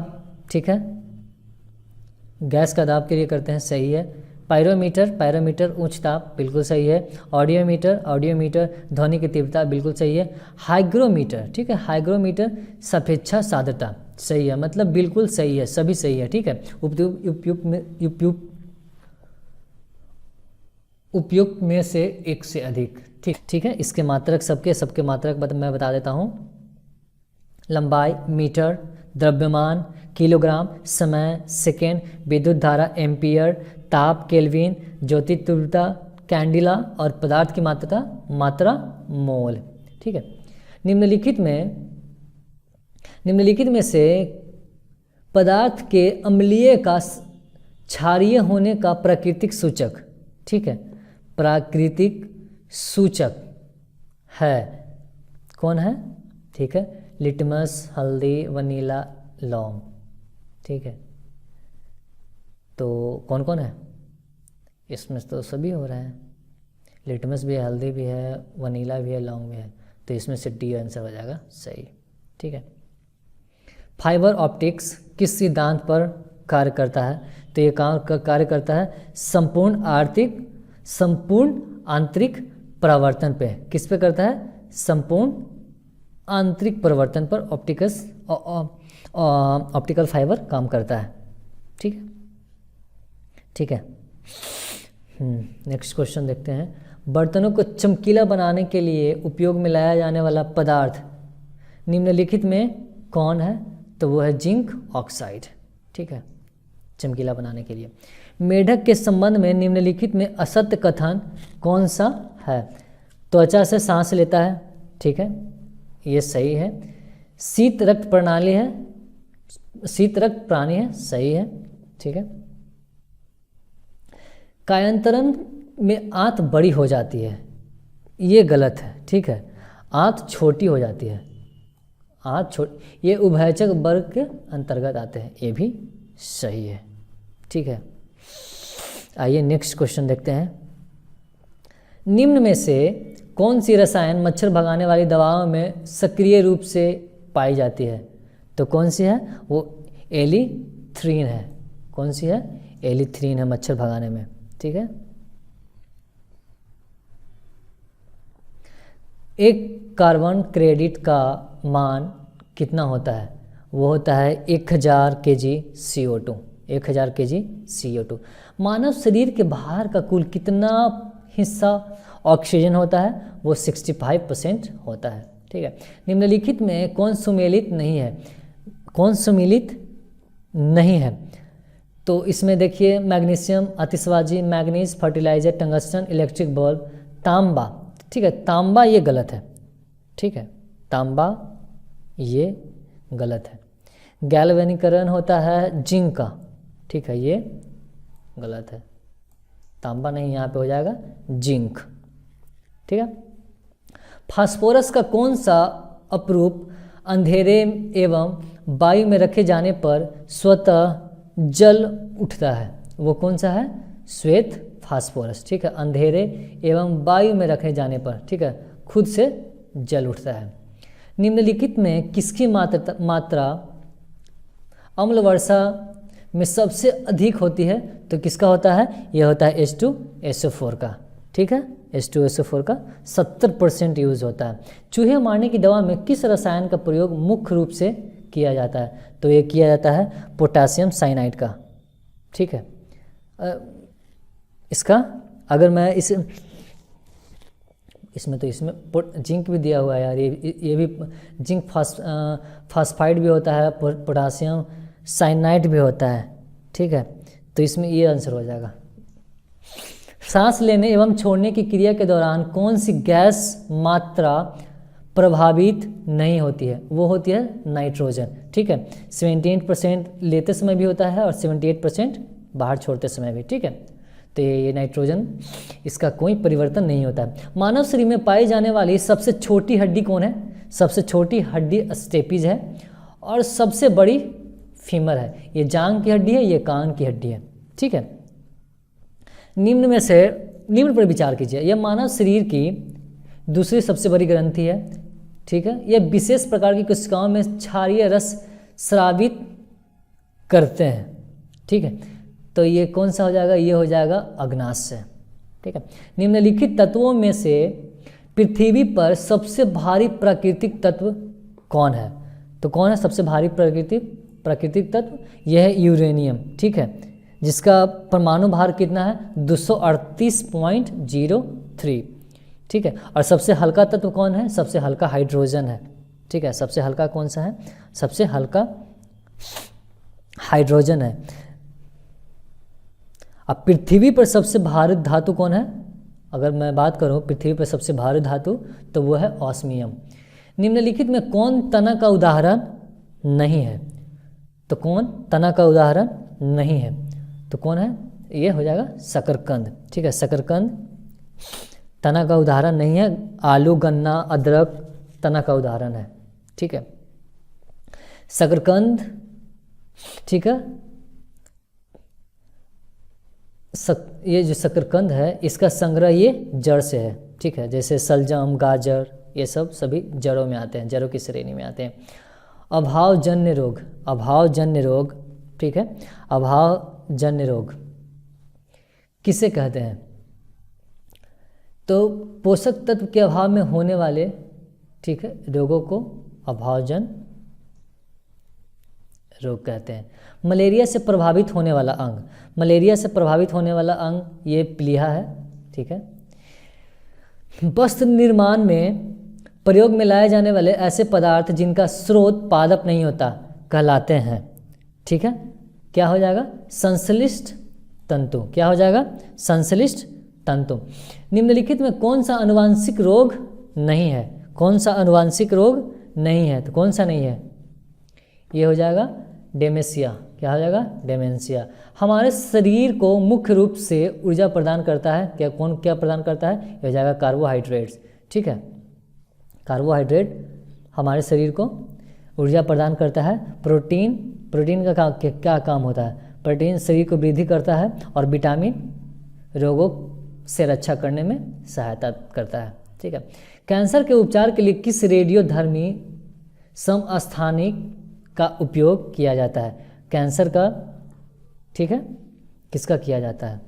ठीक है, गैस का दाब के लिए करते हैं, सही है। पायरोमीटर उच्च ताप, बिल्कुल सही है। ऑडियोमीटर ध्वनि की तीव्रता, बिल्कुल सही है। हाइग्रोमीटर, ठीक है, हाइग्रोमीटर सापेक्षा सान्द्रता, सही है, मतलब बिल्कुल सही है, सभी सही है, ठीक है। उपयुक्त में से एक से अधिक, ठीक है। इसके मात्रक सबके मात्रक मैं बता देता हूँ। लंबाई मीटर, द्रव्यमान किलोग्राम, समय सेकेंड, विद्युत धारा एम्पियर, ताप केल्विन, ज्योति तीव्रता कैंडिला और पदार्थ की मात्रा मोल, ठीक है। निम्नलिखित में से पदार्थ के अम्लीय का क्षारीय होने का प्राकृतिक सूचक, ठीक है, प्राकृतिक सूचक है, कौन है? ठीक है, लिटमस, हल्दी, वनीला, लौंग, ठीक है। तो कौन कौन है इसमें? तो सभी हो रहे हैं, लिटमस भी है, हल्दी भी है, वनीला भी है, लौंग भी है, तो इसमें से डी आंसर हो जाएगा सही, ठीक है। फाइबर ऑप्टिक्स किस सिद्धांत पर कार्य करता है? तो ये कार्य करता है संपूर्ण आंतरिक परावर्तन पे। किस पे करता है? संपूर्ण आंतरिक परिवर्तन पर ऑप्टिकल फाइबर काम करता है, ठीक है, ठीक है। नेक्स्ट क्वेश्चन देखते हैं। बर्तनों को चमकीला बनाने के लिए उपयोग में लाया जाने वाला पदार्थ निम्नलिखित में कौन है? तो वो है जिंक ऑक्साइड, ठीक है, चमकीला बनाने के लिए। मेढक के संबंध में निम्नलिखित में असत्य कथन कौन सा है? त्वचा से सांस लेता है, ठीक है, ये सही है। शीत रक्त प्राणी है, सही है, ठीक है। कायांतरण में आंत बड़ी हो जाती है, ये गलत है, ठीक है, आंत छोटी हो जाती है, ये उभयचक वर्ग के अंतर्गत आते हैं, ये भी सही है, ठीक है। आइए नेक्स्ट क्वेश्चन देखते हैं। निम्न में से कौन सी रसायन मच्छर भगाने वाली दवाओं में सक्रिय रूप से पाई जाती है? तो कौन सी है? वो एलिथ्रीन है। कौन सी है? एलिथ्रीन है मच्छर भगाने में, ठीक है। एक कार्बन क्रेडिट का मान कितना होता है? वो होता है 1000 kg CO2, 1000 kg CO2। मानव शरीर के बाहर का कुल कितना हिस्सा ऑक्सीजन होता है? वो 65% होता है, ठीक है। निम्नलिखित में कौन सुमेलित नहीं है? कौन सुमेलित नहीं है? तो इसमें देखिए मैग्नीशियम, आतिशबाजी, manganese, fertiliser, tungsten, electric bulb, तांबा। ठीक है, तांबा ये गलत है। ठीक है, तांबा ये गलत है। गैल्वेनीकरण होता है जिंक का। ठीक है, ये गलत है। तांबा नहीं, यहाँ पे हो जाएगा जिंक। ठीक है। फास्फोरस का कौन सा अपरूप अंधेरे एवं वायु में रखे जाने पर स्वतः जल उठता है? वो कौन सा है? श्वेत फास्फोरस। ठीक है, अंधेरे एवं वायु में रखे जाने पर, ठीक है, खुद से जल उठता है। निम्नलिखित में किसकी मात्रा अम्ल वर्षा में सबसे अधिक होती है? तो किसका होता है? यह होता है H2SO4 का। ठीक है, H2SO4 का 70% यूज़ होता है। चूहे मारने की दवा में किस रसायन का प्रयोग मुख्य रूप से किया जाता है? तो ये किया जाता है पोटासियम साइनाइड का। ठीक है, इसका अगर मैं इसमें जिंक भी दिया हुआ है यार, ये भी जिंक फास्फाइड भी होता है, पोटासियम साइनाइड भी होता है। ठीक है, तो इसमें ये आंसर हो जाएगा। सांस लेने एवं छोड़ने की क्रिया के दौरान कौन सी गैस मात्रा प्रभावित नहीं होती है? वो होती है नाइट्रोजन। ठीक है, 78% लेते समय भी होता है और 78% बाहर छोड़ते समय भी। ठीक है, तो ये नाइट्रोजन, इसका कोई परिवर्तन नहीं होता है। मानव शरीर में पाई जाने वाली सबसे छोटी हड्डी कौन है? सबसे छोटी हड्डी स्टेपीज है और सबसे बड़ी फीमर है। ये जांघ की हड्डी है, ये कान की हड्डी है। ठीक है, निम्न में से निम्न पर विचार कीजिए। यह मानव शरीर की दूसरी सबसे बड़ी ग्रंथि है। ठीक है, यह विशेष प्रकार की कोशिकाओं में क्षारीय रस स्रावित करते हैं। ठीक है, तो ये कौन सा हो जाएगा? ये हो जाएगा अग्नाशय। ठीक है, निम्नलिखित तत्वों में से पृथ्वी पर सबसे भारी प्राकृतिक तत्व कौन है? तो कौन है सबसे भारी प्राकृतिक तत्व? यह है यूरेनियम। ठीक है, जिसका परमाणु भार कितना है? 238.03। ठीक है, और सबसे हल्का तत्व कौन है? सबसे हल्का हाइड्रोजन है। ठीक है, सबसे हल्का कौन सा है? सबसे हल्का हाइड्रोजन है। अब पृथ्वी पर सबसे भारी धातु कौन है? अगर मैं बात करूं पृथ्वी पर सबसे भारी धातु, तो वो है ऑस्मियम। निम्नलिखित में कौन तना का उदाहरण नहीं है? तो कौन तना का उदाहरण नहीं है? तो कौन है? ये हो जाएगा शकरकंद। ठीक है, शकरकंद तना का उदाहरण नहीं है। आलू, गन्ना, अदरक तना का उदाहरण है। ठीक है, शकरकंद, ठीक है, ये जो शकरकंद है इसका संग्रह ये जड़ से है। ठीक है, जैसे सलजम, गाजर, ये सब सभी जड़ों में आते हैं, जड़ों की श्रेणी में आते हैं। अभावजन्य रोग, अभावजन्य रोग, ठीक है, अभावजन्य रोग किसे कहते हैं? तो पोषक तत्व के अभाव में होने वाले, ठीक है, रोगों को अभावजन्य रोग कहते हैं। मलेरिया से प्रभावित होने वाला अंग, मलेरिया से प्रभावित होने वाला अंग ये प्लीहा है। ठीक है, वस्त्र निर्माण में प्रयोग में लाए जाने वाले ऐसे पदार्थ जिनका स्रोत पादप नहीं होता कहलाते हैं। ठीक है, क्या हो जाएगा? संश्लिष्ट तंतु। क्या हो जाएगा? संश्लिष्ट तंतु। निम्नलिखित में कौन सा आनुवांशिक रोग नहीं है? कौन सा आनुवांशिक रोग नहीं है? तो कौन सा नहीं है? ये हो जाएगा डेमेंशिया। क्या हो जाएगा? डेमेंशिया। हमारे शरीर को मुख्य रूप से ऊर्जा प्रदान करता है क्या? कौन क्या प्रदान करता है? ये हो जाएगा कार्बोहाइड्रेट्स। ठीक है, कार्बोहाइड्रेट हमारे शरीर को ऊर्जा प्रदान करता है। प्रोटीन, प्रोटीन का क्या काम होता है? प्रोटीन शरीर को वृद्धि करता है और विटामिन रोगों से रक्षा करने में सहायता करता है। ठीक है, कैंसर के उपचार के लिए किस रेडियोधर्मी समस्थानिक का उपयोग किया जाता है? कैंसर का, ठीक है, किसका किया जाता है?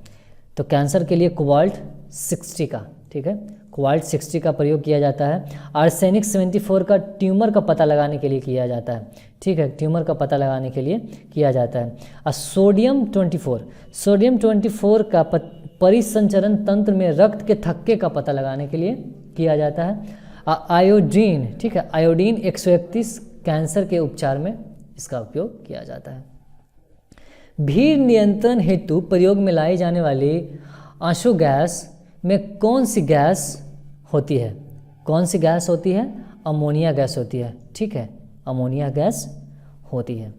तो कैंसर के लिए कोबाल्ट 60 का, ठीक है, कोबाल्ट 60 का प्रयोग किया जाता है। आर्सेनिक 74 का ट्यूमर का पता लगाने के लिए किया जाता है। ठीक है, ट्यूमर का पता लगाने के लिए किया जाता है। और सोडियम 24 का परिसंचरण तंत्र में रक्त के थक्के का पता लगाने के लिए किया जाता है। आयोडीन, ठीक है, आयोडीन 131 कैंसर के उपचार में इसका उपयोग किया जाता है। भीड़ नियंत्रण हेतु प्रयोग में लाई जाने वाली आंसू गैस में कौन सी गैस होती है? कौन सी गैस होती है? अमोनिया गैस होती है, ठीक है, अमोनिया गैस होती है।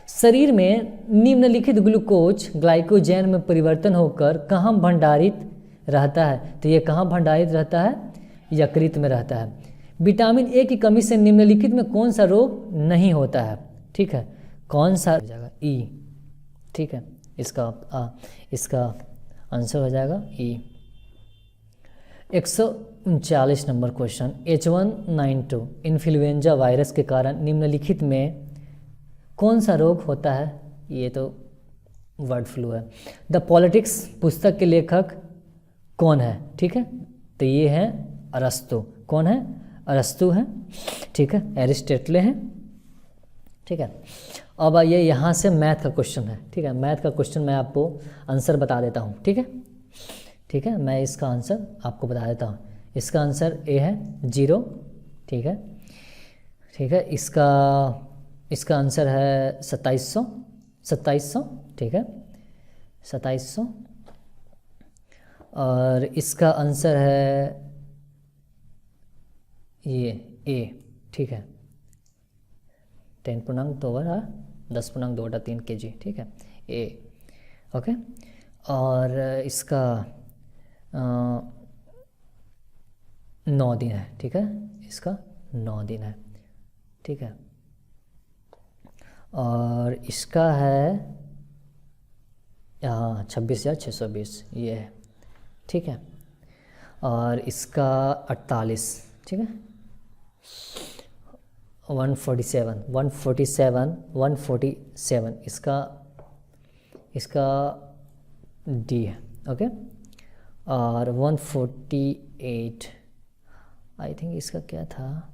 शरीर में निम्नलिखित ग्लूकोज ग्लाइकोजन में परिवर्तन होकर कहाँ भंडारित रहता है? तो ये कहाँ भंडारित रहता है? यकृत में रहता है। विटामिन ए की कमी से निम्नलिखित में कौन सा रोग नहीं होता है? ठीक है, कौन सा हो जाएगा? ई, ठीक है, इसका आंसर हो जाएगा ई। 139 number question, H1N2 influenza virus के कारण निम्नलिखित में कौन सा रोग होता है? ये तो बर्ड फ्लू है। द पॉलिटिक्स पुस्तक के लेखक कौन है? ठीक है, तो ये है अरस्तु। कौन है? अरस्तु है, ठीक है, एरिस्टोटल है, ठीक है। अब आइए यहाँ से मैथ का क्वेश्चन है, ठीक है, मैथ का क्वेश्चन मैं आपको आंसर बता देता हूँ, ठीक है, ठीक है, मैं इसका आंसर आपको बता देता हूँ। इसका आंसर ए है 0, ठीक है, ठीक है, इसका आंसर है 2700, ठीक है, 2700, और इसका आंसर है ये ए, ठीक है, 10.2/10.2/3 kg, ठीक है, ए, ओके। और इसका 9 दिन है, ठीक है, इसका 9 दिन है, ठीक है, और इसका है 26,620, ये है, ठीक है, और इसका 48, ठीक है, 147 इसका डी है, ओके, और 148 आई थिंक इसका क्या था,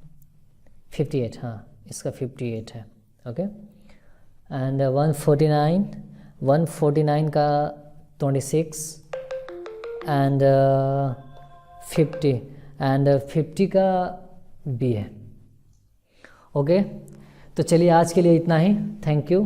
58, हाँ, इसका 58 है, ओके, एंड 149 का 26 एंड 50 का बी है, ओके। तो चलिए आज के लिए इतना ही, थैंक यू।